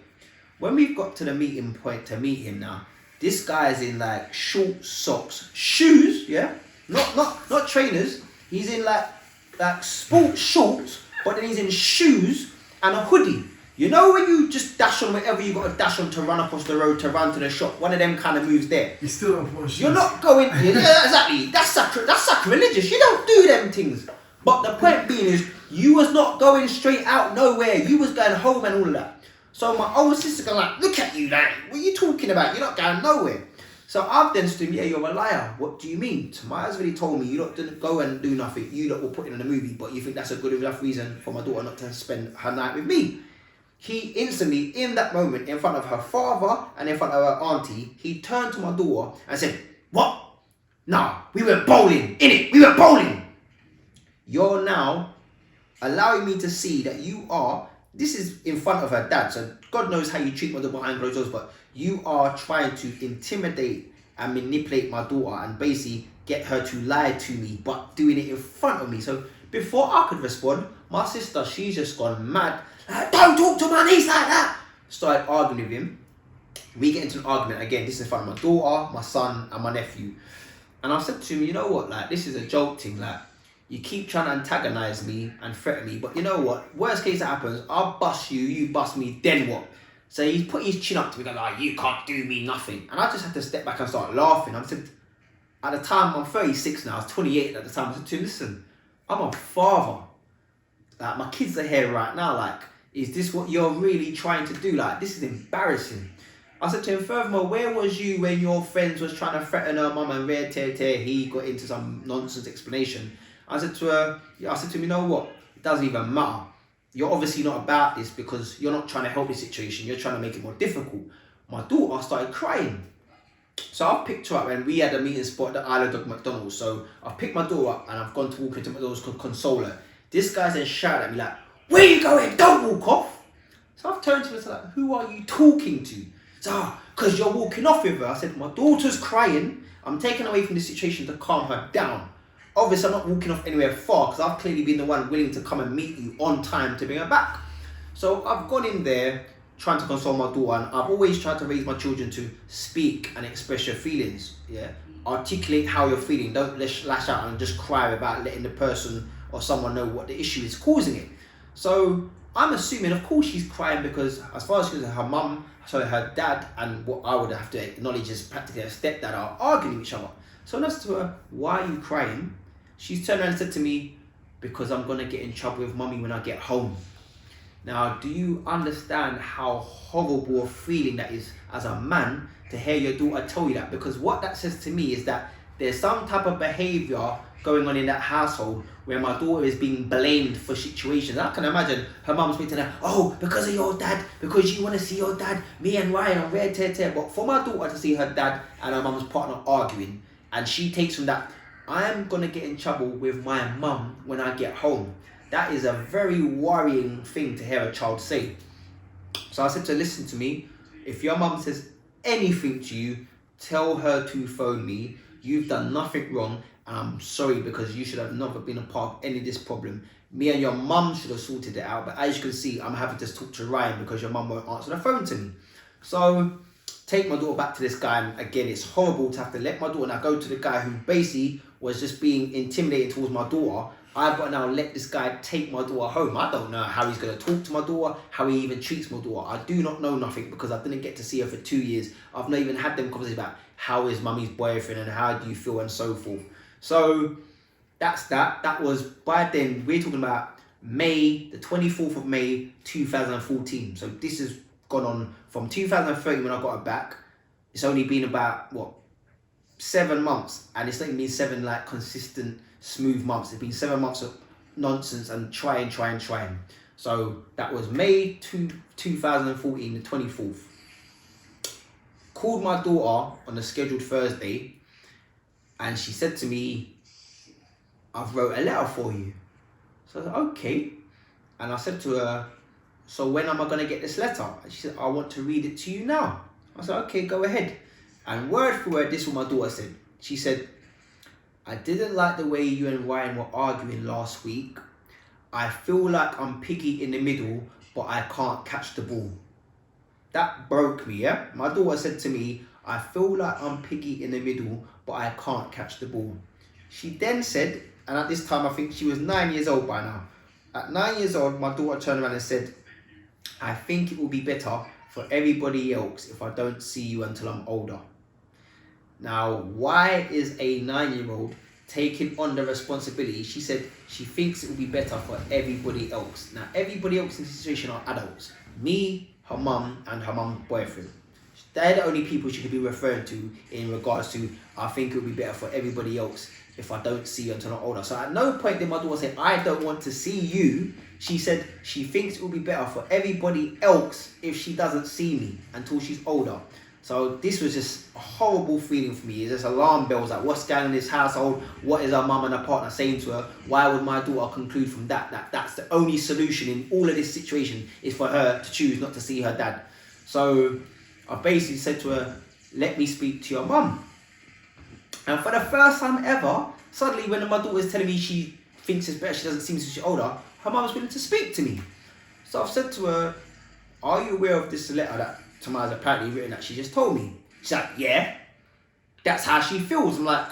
When we've got to the meeting point to meet him now, this guy's in like short socks, shoes, yeah? Not trainers. He's in like sports shorts, but then he's in shoes and a hoodie. You know when you just dash on wherever you got to dash on to run across the road, to run to the shop, one of them kind of moves there. You still don't put on shoes. You're not going, yeah, exactly, that's sacrilegious. You don't do them things. But the point being is, you was not going straight out nowhere. You was going home and all of that. So my old sister going like, look at you, like, what are you talking about? You're not going nowhere. So I've then stood, yeah, you're a liar. What do you mean? Tamaya's already told me you lot didn't go and do nothing. You lot were put in a movie, but you think that's a good enough reason for my daughter not to spend her night with me. He instantly, in that moment, in front of her father and in front of her auntie, he turned to my daughter and said, what? No, we went bowling, innit? We went bowling. You're now allowing me to see that you are, this is in front of her dad, so God knows how you treat mother behind closed doors, but you are trying to intimidate and manipulate my daughter and basically get her to lie to me, but doing it in front of me. So before I could respond, my sister, she's just gone mad. Like, don't talk to my niece like that. Started arguing with him. We get into an argument again. This is in front of my daughter, my son, and my nephew. And I said to him, you know what, like, this is a joke thing, like, you keep trying to antagonize me and threaten me, but you know what? Worst case that happens, I'll bust you, you bust me, then what? So he's put his chin up to me, going like, you can't do me nothing. And I just had to step back and start laughing. I said, at the time, I'm 36 now, I was 28 at the time. I said to him, listen, I'm a father. Like, my kids are here right now. Like, is this what you're really trying to do? Like, this is embarrassing. I said to him, furthermore, where was you when your friends was trying to threaten her mum and rare tear? He got into some nonsense explanation. I said to him, you know what? It doesn't even matter. You're obviously not about this because you're not trying to help the situation. You're trying to make it more difficult. My daughter started crying. So I picked her up and we had a meeting spot at the Isle of McDonald's. So I picked my daughter up and I've gone to walk into McDonald's to console her. This guy's then shouted at me like, where you going? Don't walk off. So I've turned to him and said, like, who are you talking to? So, because you're walking off with her. I said, my daughter's crying. I'm taking away from the situation to calm her down. Obviously, I'm not walking off anywhere far because I've clearly been the one willing to come and meet you on time to bring her back. So I've gone in there trying to console my daughter, and I've always tried to raise my children to speak and express your feelings. Yeah, articulate how you're feeling. Don't lash out and just cry without letting the person or someone know what the issue is causing it. So I'm assuming, of course, she's crying because as far as her mum, her dad, and what I would have to acknowledge as practically her stepdad are arguing with each other. So when I said to her, why are you crying? She's turned around and said to me, because I'm going to get in trouble with mummy when I get home. Now, do you understand how horrible a feeling that is as a man to hear your daughter tell you that? Because what that says to me is that there's some type of behaviour going on in that household where my daughter is being blamed for situations. I can imagine her mum speaking to her, oh, because of your dad, because you want to see your dad, me and Ryan are red tear. But for my daughter to see her dad and her mum's partner arguing, and she takes from that, I'm going to get in trouble with my mum when I get home. That is a very worrying thing to hear a child say. So I said to her, listen to me, if your mum says anything to you, tell her to phone me. You've done nothing wrong, and I'm sorry because you should have never been a part of any of this problem. Me and your mum should have sorted it out, but as you can see, I'm having to talk to Ryan because your mum won't answer the phone to me. So take my daughter back to this guy, and again, it's horrible to have to let my daughter now go to the guy who basically was just being intimidating towards my daughter. I've got to now let this guy take my daughter home. I don't know how he's going to talk to my daughter, how he even treats my daughter. I do not know nothing because I didn't get to see her for 2 years. I've not even had them conversations about how is mummy's boyfriend and how do you feel and so forth. So that's that. That was, by then, we're talking about May, the 24th of May, 2014. So this has gone on from 2013 when I got her back. It's only been about, 7 months, and it's not even been 7 like consistent smooth months. It's been 7 months of nonsense and trying. So that was May 2014, the 24th. Called my daughter on the scheduled Thursday, and she said to me, I've wrote a letter for you. So I said, okay. And I said to her, so when am I going to get this letter? And she said, I want to read it to you now. I said, okay, go ahead. And word for word, this is what my daughter said. She said, I didn't like the way you and Ryan were arguing last week. I feel like I'm piggy in the middle, but I can't catch the ball. That broke me, yeah? My daughter said to me, I feel like I'm piggy in the middle, but I can't catch the ball. She then said, and at this time I think she was 9 years old by now, At 9 years old, my daughter turned around and said, I think it will be better for everybody else if I don't see you until I'm older. Now, why is a 9-year-old taking on the responsibility? She said she thinks it will be better for everybody else. Now, everybody else in this situation are adults. Me, her mum, and her mum's boyfriend. They're the only people she could be referring to in regards to, I think it would be better for everybody else if I don't see you until I'm older. So at no point did my daughter say, I don't want to see you. She said she thinks it will be better for everybody else if she doesn't see me until she's older. So this was just a horrible feeling for me. It's just alarm bells, like what's going on in this household? What is her mum and her partner saying to her? Why would my daughter conclude from that that's the only solution in all of this situation is for her to choose not to see her dad? So I basically said to her, let me speak to your mum. And for the first time ever, suddenly when my daughter is telling me she thinks it's better, she doesn't see me until she's older, her mum was willing to speak to me. So I've said to her, are you aware of this letter that Tamara's apparently written that she just told me? She's like, yeah, that's how she feels. I'm like,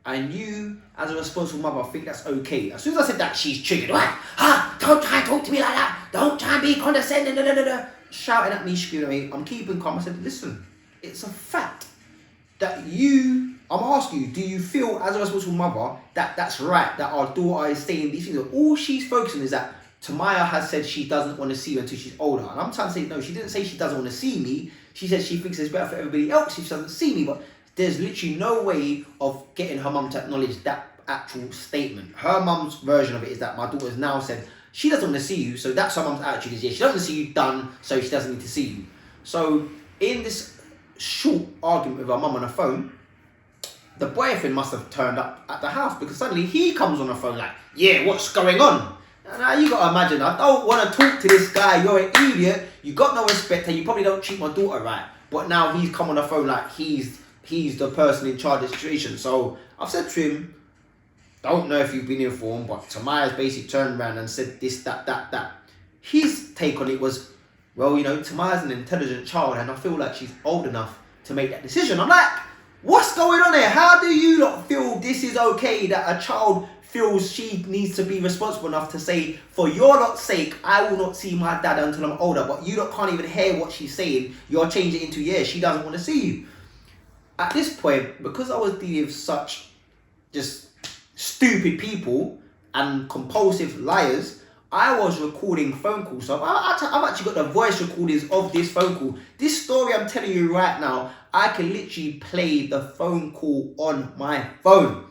and you, as a responsible mother, think that's okay. As soon as I said that, she's triggered. Don't try and talk to me like that. Don't try and be condescending. Shouting at me, screaming at me. I'm keeping calm. I said, listen, it's a fact that I'm asking you, do you feel as a responsible mother that that's right, that our daughter is saying these things? All she's focusing is that Tamaya has said she doesn't want to see you until she's older. And I'm trying to say, no, she didn't say she doesn't want to see me. She said she thinks it's better for everybody else if she doesn't see me. But there's literally no way of getting her mum to acknowledge that actual statement. Her mum's version of it is that my daughter's now said she doesn't want to see you. So that's her mum's attitude is, yeah, she doesn't see you, done, so she doesn't need to see you. So in this short argument with her mum on the phone, the boyfriend must have turned up at the house because suddenly he comes on the phone like, yeah, what's going on? Now you gotta imagine, I don't want to talk to this guy, you're an idiot, you got no respect and you probably don't treat my daughter right. But now he's come on the phone like he's the person in charge of the situation. So I've said to him, don't know if you've been informed, but Tamaya's basically turned around and said this, that. His take on it was, well, you know, Tamaya's an intelligent child and I feel like she's old enough to make that decision. I'm like, what's going on here? How do you not feel this is okay that a child feels she needs to be responsible enough to say, for your lot's sake, I will not see my dad until I'm older, but you lot can't even hear what she's saying. You're changing it into, yeah, she doesn't want to see you. At this point, because I was dealing with such just stupid people and compulsive liars, I was recording phone calls. So I've actually got the voice recordings of this phone call. This story I'm telling you right now, I can literally play the phone call on my phone.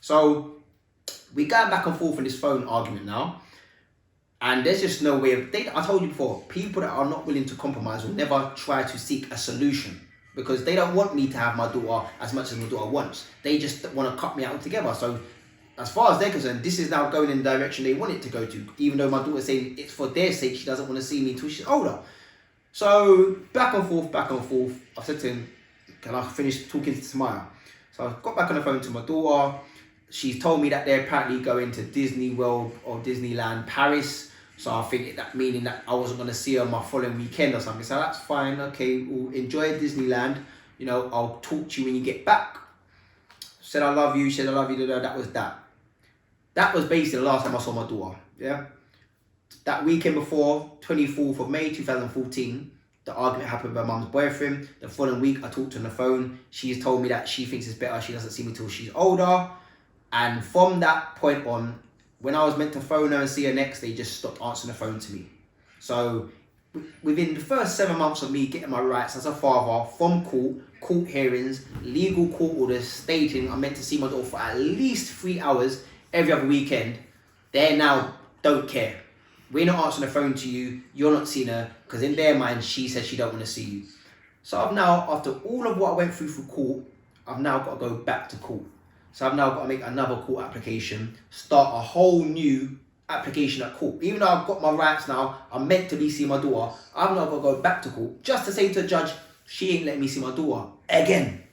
So we're going back and forth in this phone argument now. And there's just no way of... I told you before, people that are not willing to compromise will never try to seek a solution. Because they don't want me to have my daughter as much as my daughter wants. They just want to cut me out altogether. So as far as they're concerned, this is now going in the direction they want it to go to. Even though my daughter's saying it's for their sake, she doesn't want to see me until she's older. So back and forth. I said to him, can I finish talking to Tamaya? So I got back on the phone to my daughter. She's told me that they're apparently going to Disney World or Disneyland Paris. So I think that meaning that I wasn't going to see her my following weekend or something. So that's fine. Okay, we'll enjoy Disneyland. You know, I'll talk to you when you get back. Said I love you. Said I love you. That was that. That was basically the last time I saw my daughter. Yeah. That weekend before, 24th of May 2014, the argument happened with my mum's boyfriend. The following week, I talked to her on the phone. She's told me that she thinks it's better. She doesn't see me till she's older. And from that point on, when I was meant to phone her and see her next, they just stopped answering the phone to me. So within the first 7 months of me getting my rights as a father, from court hearings, legal court orders stating I'm meant to see my daughter for at least 3 hours every other weekend, they now don't care. We're not answering the phone to you, you're not seeing her, because in their mind, she said she don't want to see you. So I've now, after all of what I went through court, I've now got to go back to court. So I've now got to make another court application, start a whole new application at court. Even though I've got my rights now, I'm meant to be seeing my daughter, I've now got to go back to court just to say to the judge, she ain't letting me see my daughter again.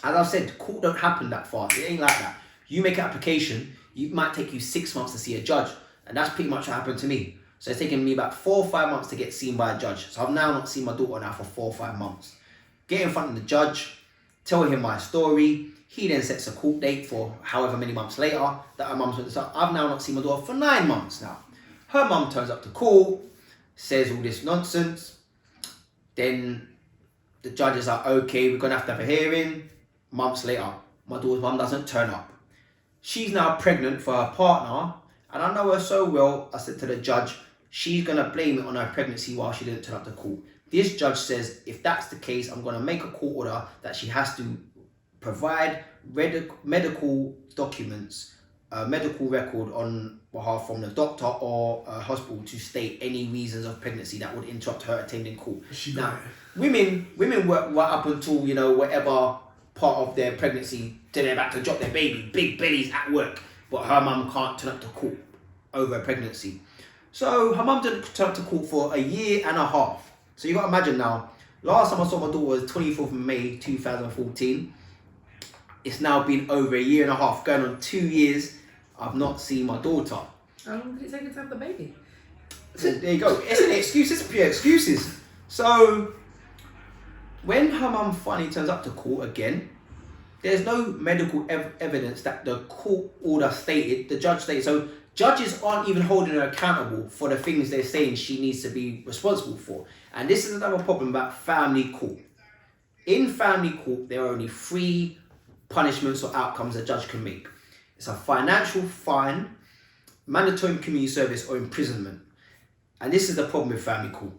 As I've said, court don't happen that fast. It ain't like that. You make an application, it might take you 6 months to see a judge. And that's pretty much what happened to me. So it's taken me about 4 or 5 months to get seen by a judge. So I've now not seen my daughter now for 4 or 5 months. Get in front of the judge. tell him my story. He then sets a court date for however many months later that her mum's going to start. I've now not seen my daughter for 9 months now. Her mum turns up to court, says all this nonsense. Then the judge is like, okay, we're going to have a hearing. Months later, my daughter's mum doesn't turn up. She's now pregnant for her partner, and I know her so well, I said to the judge, she's going to blame it on her pregnancy while she didn't turn up to court. This judge says, if that's the case, I'm going to make a court order that she has to provide medical documents, a medical record on behalf from the doctor or a hospital to state any reasons of pregnancy that would interrupt her attending court. Now, women work right up until, you know, whatever part of their pregnancy till they're about to drop their baby, big bellies at work, but her mum can't turn up to court over a pregnancy. So her mum didn't turn up to court for 1.5 years. So you got to imagine now, last time I saw my daughter was 24th of May 2014. It's now been over 1.5 years, going on 2 years. I've not seen my daughter. How long did it take her to have the baby? So there you go. It's an excuse. It's pure excuses. So when her mum finally turns up to court again, there's no medical evidence that the court order stated, the judge stated. So judges aren't even holding her accountable for the things they're saying she needs to be responsible for. And this is another problem about family court. In family court, there are only 3 punishments or outcomes a judge can make. It's a financial fine, mandatory community service, or imprisonment. And this is the problem with family court.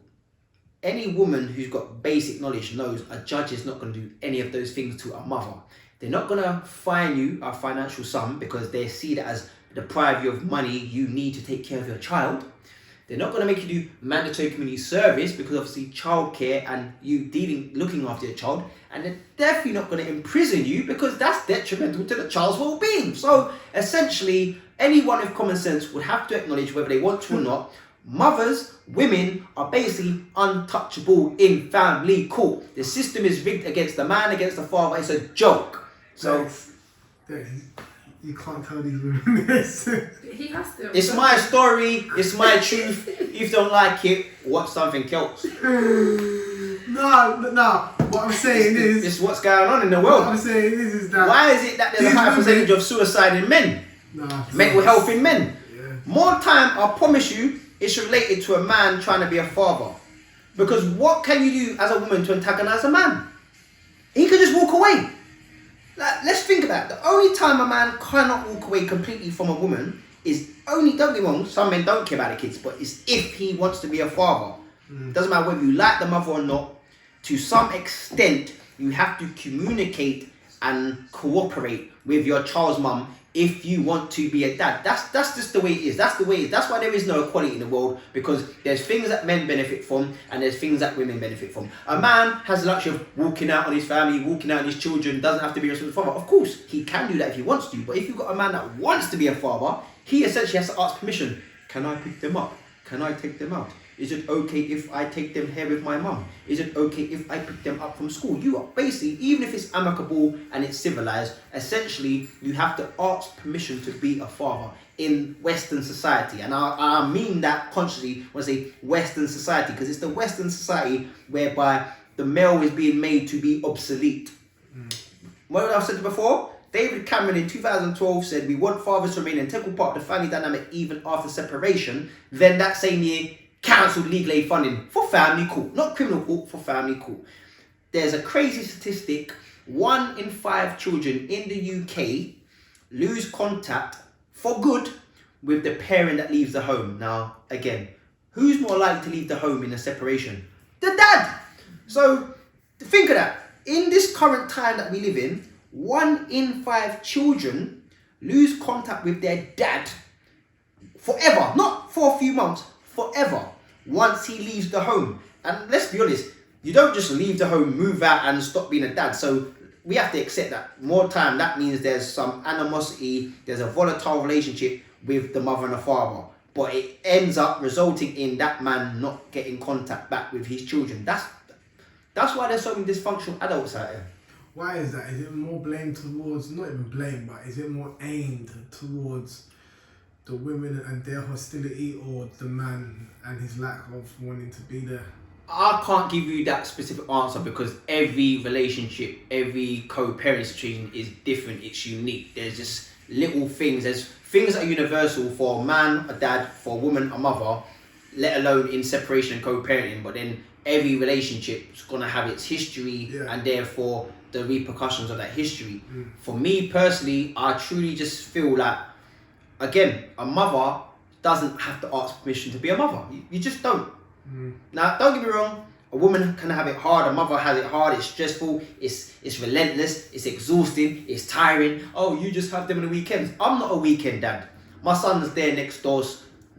Any woman who's got basic knowledge knows a judge is not going to do any of those things to a mother. They're not going to fine you a financial sum because they see that as deprive you of money you need to take care of your child. They're not going to make you do mandatory community service because obviously childcare and you looking after your child. And they're definitely not going to imprison you because that's detrimental to the child's well-being. So essentially, anyone with common sense would have to acknowledge, whether they want to or not, mothers, women are basically untouchable in family court. The system is rigged against the man, against the father. It's a joke. So you can't tell these women this. He has to. It's my story. It's my truth. If you don't like it, watch something else. No. What I'm saying is... This is what's going on in the world. What I'm saying is that... Why is it that there's a high percentage of suicide in men? Mental health in men? Yeah. More time, I promise you, it's related to a man trying to be a father. Because what can you do as a woman to antagonize a man? He could just walk away. Like, let's think about it. The only time a man cannot walk away completely from a woman is only, don't get me wrong, some men don't care about the kids, but it's if he wants to be a father. Doesn't matter whether you like the mother or not. To some extent, you have to communicate and cooperate with your child's mum if you want to be a dad. That's just the way it is. That's the way it is. That's why there is no equality in the world, because there's things that men benefit from and there's things that women benefit from. A man has the luxury of walking out on his family, walking out on his children, doesn't have to be a responsible father. Of course, he can do that if he wants to, but if you've got a man that wants to be a father, he essentially has to ask permission. Can I pick them up? Can I take them out? Is it okay if I take them here with my mum? Is it okay if I pick them up from school? You are basically, even if it's amicable and it's civilized, essentially you have to ask permission to be a father in Western society. And I mean that consciously when I say Western society, because it's the Western society whereby the male is being made to be obsolete. What I've said before, David Cameron in 2012 said, we want fathers to remain an integral part of the family dynamic even after separation. Then that same year, cancelled legal aid funding for family court, not criminal court, for family court. There's a crazy statistic: 1 in 5 children in the UK lose contact for good with the parent that leaves the home. Now, again, who's more likely to leave the home in a separation? The dad. So think of that. In this current time that we live in, 1 in 5 children lose contact with their dad forever, not for a few months, forever, once he leaves the home. And let's be honest, you don't just leave the home, move out and stop being a dad. So we have to accept that more time, that means there's some animosity, there's a volatile relationship with the mother and the father. But it ends up resulting in that man not getting contact back with his children. That's why there's so many dysfunctional adults out here. Why is that? Is it more blame towards, not even blame, but is it more aimed towards the women and their hostility, or the man and his lack of wanting to be there? I can't give you that specific answer because every relationship, every co-parent situation is different. It's unique. There's just little things. There's things that are universal for a man, a dad, for a woman, a mother, let alone in separation and co-parenting. But then every relationship is gonna have its history and therefore the repercussions of that history. For me personally, I truly just feel like, again, a mother doesn't have to ask permission to be a mother. You just don't. Now, don't get me wrong, a woman can have it hard, a mother has it hard, it's stressful, it's relentless, it's exhausting, it's tiring. Oh, you just have them on the weekends. I'm not a weekend dad. My son's there next door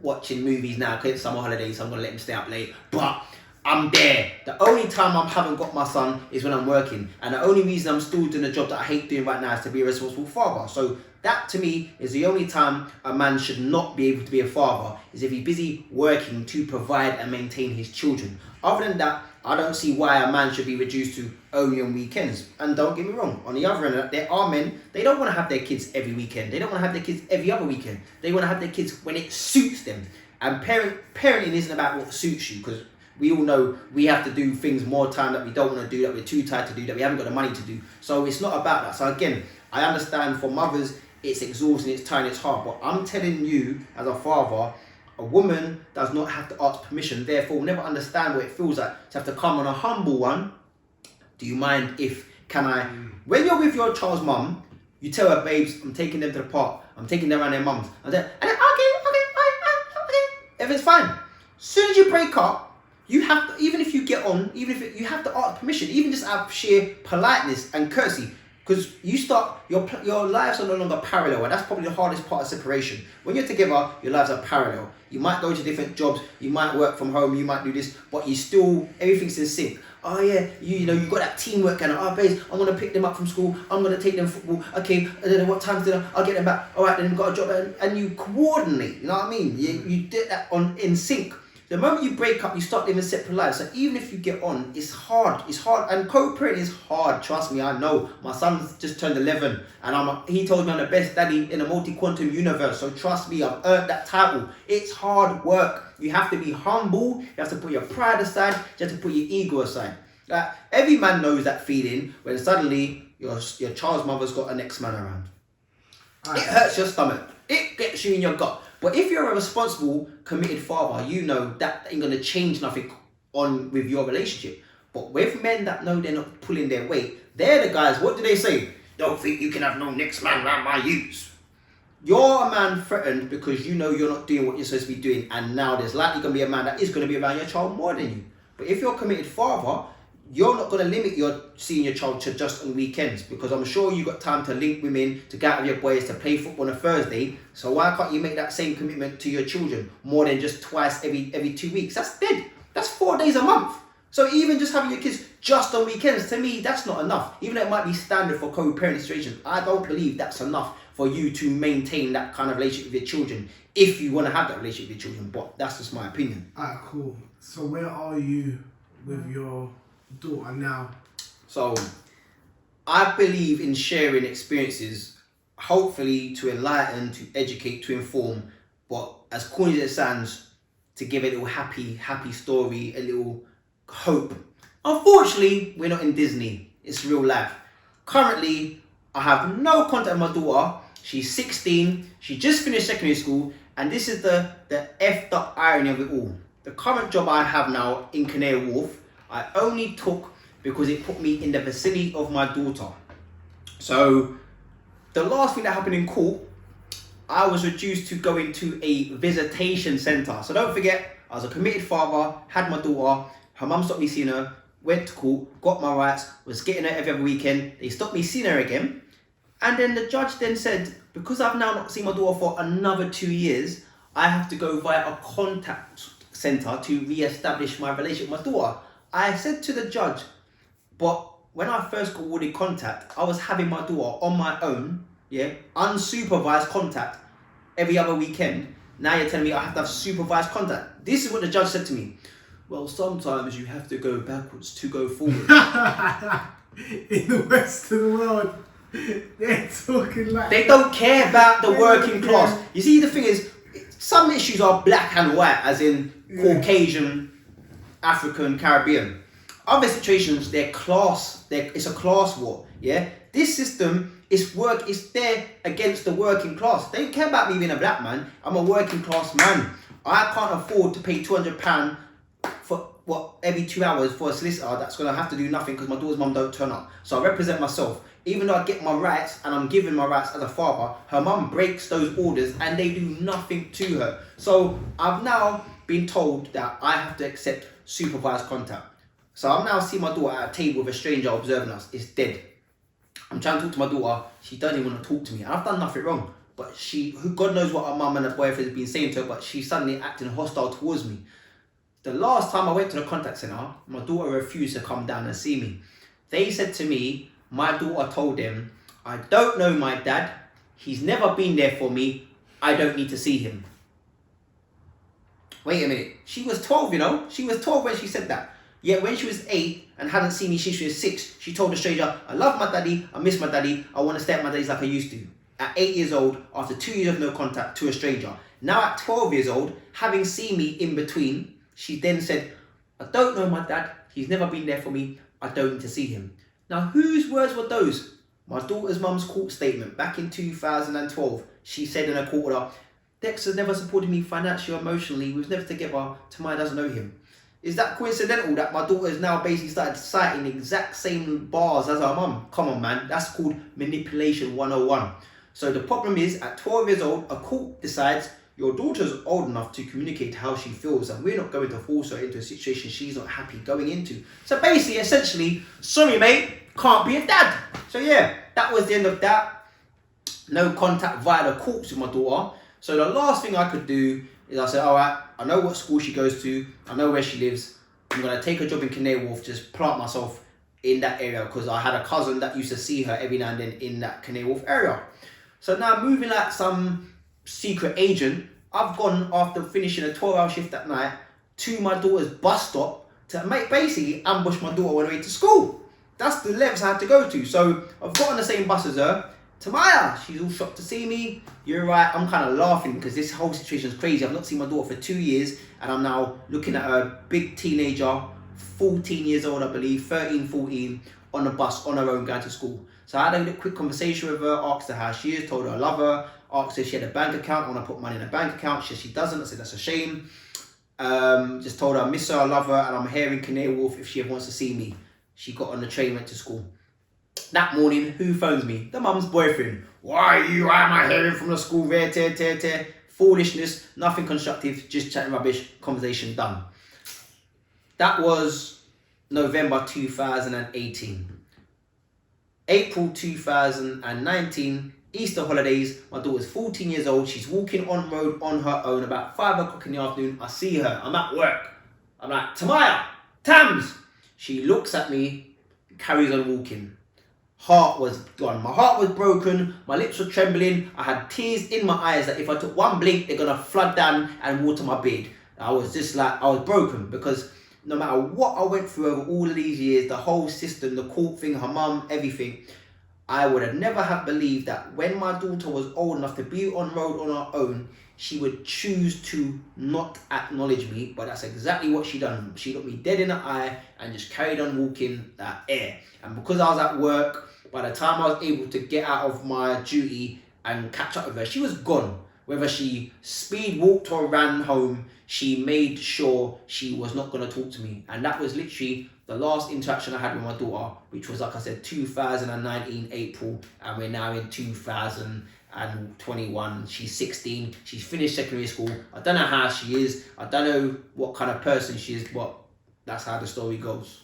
watching movies now because it's summer holidays, so I'm going to let him stay up late. But I'm there. The only time I haven't got my son is when I'm working. And the only reason I'm still doing a job that I hate doing right now is to be a responsible father. So that to me is the only time a man should not be able to be a father, is if he's busy working to provide and maintain his children. Other than that, I don't see why a man should be reduced to only on weekends. And don't get me wrong, on the other end, there are men, they don't want to have their kids every weekend. They don't want to have their kids every other weekend. They want to have their kids when it suits them. And parenting isn't about what suits you, because we all know we have to do things more time that we don't want to do, that we're too tired to do, that we haven't got the money to do. So it's not about that. So again, I understand for mothers, it's exhausting, it's tiring, it's hard. But I'm telling you, as a father, a woman does not have to ask permission, therefore will never understand what it feels like to have to come on a humble one. Do you mind if, when you're with your child's mum, you tell her, babes, I'm taking them to the park, I'm taking them around their mums. And then, okay, everything's fine. As soon as you break up, you have to, even if you get on, you have to ask permission, even just out of sheer politeness and courtesy. Because you start, your lives are no longer parallel, and that's probably the hardest part of separation. When you're together, your lives are parallel. You might go to different jobs, you might work from home, you might do this, but you still, everything's in sync. Oh yeah, you know, you got that teamwork and babes, I'm gonna pick them up from school, I'm gonna take them football, okay, and then what time's dinner, I'll get them back, alright, then we've got a job, and you coordinate, you know what I mean? You did that in sync. The moment you break up, you start living separate lives. So even if you get on, it's hard, and co-parenting is hard, trust me, I know. My son's just turned 11, and he told me I'm the best daddy in a multi-quantum universe, so trust me, I've earned that title. It's hard work. You have to be humble, you have to put your pride aside, you have to put your ego aside. Like, every man knows that feeling when suddenly your child's mother's got an ex-man around. It hurts your stomach, it gets you in your gut. But if you're a responsible, committed father, you know that ain't going to change nothing on with your relationship. But with men that know they're not pulling their weight, they're the guys, what do they say? Don't think you can have no next man around my youths. You're a man threatened because you know you're not doing what you're supposed to be doing, and now there's likely going to be a man that is going to be around your child more than you. But if you're a committed father, you're not going to limit your seeing your child to just on weekends, because I'm sure you got time to link women, to go out with your boys, to play football on a Thursday. So why can't you make that same commitment to your children more than just twice every 2 weeks? That's dead. That's 4 days a month. So even just having your kids just on weekends, to me, that's not enough. Even though it might be standard for co-parenting situations, I don't believe that's enough for you to maintain that kind of relationship with your children, if you want to have that relationship with your children. But that's just my opinion. Alright, cool. So where are you with your daughter now? So I believe in sharing experiences, hopefully to enlighten, to educate, to inform, but as corny as it sounds, to give a little happy story, a little hope. Unfortunately, we're not in Disney, it's real life. Currently, I have no contact with my daughter. She's 16, she just finished secondary school, and this is the effed up irony of it all. The current job I have now in Canary Wharf, I only took because it put me in the vicinity of my daughter. So the last thing that happened in court, I was reduced to going to a visitation centre. So don't forget, I was a committed father, had my daughter, her mum stopped me seeing her, went to court, got my rights, was getting her every other weekend. They stopped me seeing her again. And then the judge then said, because I've now not seen my daughter for another 2 years, I have to go via a contact centre to re-establish my relationship with my daughter. I said to the judge, but when I first got awarded contact, I was having my daughter on my own, unsupervised contact every other weekend. Now you're telling me I have to have supervised contact. This is what the judge said to me. Well, sometimes you have to go backwards to go forward. In the Western world, they're talking like... They don't care about the working class. You see, the thing is, some issues are black and white, as in Caucasian African, Caribbean. Other situations, it's a class war, yeah? This system is there against the working class. They don't care about me being a black man. I'm a working class man. I can't afford to pay £200 for every 2 hours for a solicitor that's gonna have to do nothing because my daughter's mum don't turn up. So I represent myself. Even though I get my rights and I'm given my rights as a father, her mum breaks those orders and they do nothing to her. So I've now been told that I have to accept supervised contact. So I'm now seeing my daughter at a table with a stranger observing us. It's dead. I'm trying to talk to my daughter. She doesn't even want to talk to me. And I've done nothing wrong. But God knows what her mum and her boyfriend has been saying to her, but she's suddenly acting hostile towards me. The last time I went to the contact centre, my daughter refused to come down and see me. They said to me, my daughter told them, I don't know my dad. He's never been there for me. I don't need to see him. Wait a minute. She was 12, you know. She was 12 when she said that. Yet when she was 8 and hadn't seen me since she was 6, she told a stranger, I love my daddy, I miss my daddy, I want to stay at my daddy's like I used to. At 8 years old, after 2 years of no contact, to a stranger. Now at 12 years old, having seen me in between, she then said, I don't know my dad, he's never been there for me, I don't need to see him. Now whose words were those? My daughter's mum's court statement back in 2012. She said in a court order, Dexter's never supported me financially or emotionally, we was never together, Tamaya doesn't know him. Is that coincidental that my daughter has now basically started citing the exact same bars as her mum? Come on, man. That's called manipulation 101. So the problem is, at 12 years old, a court decides your daughter's old enough to communicate how she feels, and we're not going to force her into a situation she's not happy going into. So basically, essentially, sorry, mate, can't be a dad. So yeah, that was the end of that. No contact via the courts with my daughter. So the last thing I could do is I said, all right, I know what school she goes to, I know where she lives, I'm going to take a job in Canary Wharf, just plant myself in that area because I had a cousin that used to see her every now and then in that Canary Wharf area. So now moving like some secret agent, I've gone after finishing a 12-hour shift that night to my daughter's bus stop to basically ambush my daughter on the way to school. That's the lengths I had to go to. So I've got on the same bus as her. Tamaya, she's all shocked to see me. You're right, I'm kind of laughing because this whole situation is crazy. I've not seen my daughter for 2 years and I'm now looking at a big teenager, 14 years old, I believe, 13, 14, on the bus on her own going to school. So I had a quick conversation with her, asked her how she is, told her I love her, asked her if she had a bank account, I want to put money in a bank account. She said she doesn't. I said that's a shame. Just told her I miss her, I love her, and I'm here in Canary Wharf if she ever wants to see me. She got on the train, went to school. That morning, who phones me? The mum's boyfriend. Why am I hearing from the school? Foolishness, nothing constructive, just chatting rubbish, conversation done. That was November 2018. April 2019, Easter holidays, my daughter's 14 years old, she's walking on road on her own about 5 o'clock in the afternoon. I see her, I'm at work. I'm like, Tamaya, Tams. She looks at me, carries on walking. Heart was gone. My heart was broken. My lips were trembling. I had tears in my eyes that if I took one blink, they're gonna flood down and water my beard. I was just like, I was broken because no matter what I went through over all of these years, the whole system, the court thing, her mum, everything, I would have never have believed that when my daughter was old enough to be on road on her own, she would choose to not acknowledge me, but that's exactly what she done. She looked me dead in the eye and just carried on walking that air. And because I was at work, by the time I was able to get out of my duty and catch up with her, she was gone. Whether she speed walked or ran home, she made sure she was not going to talk to me. And that was literally the last interaction I had with my daughter, which was, like I said, 2019 April, and we're now in 2021. She's 16. She's finished secondary school. I don't know how she is. I don't know what kind of person she is, but that's how the story goes.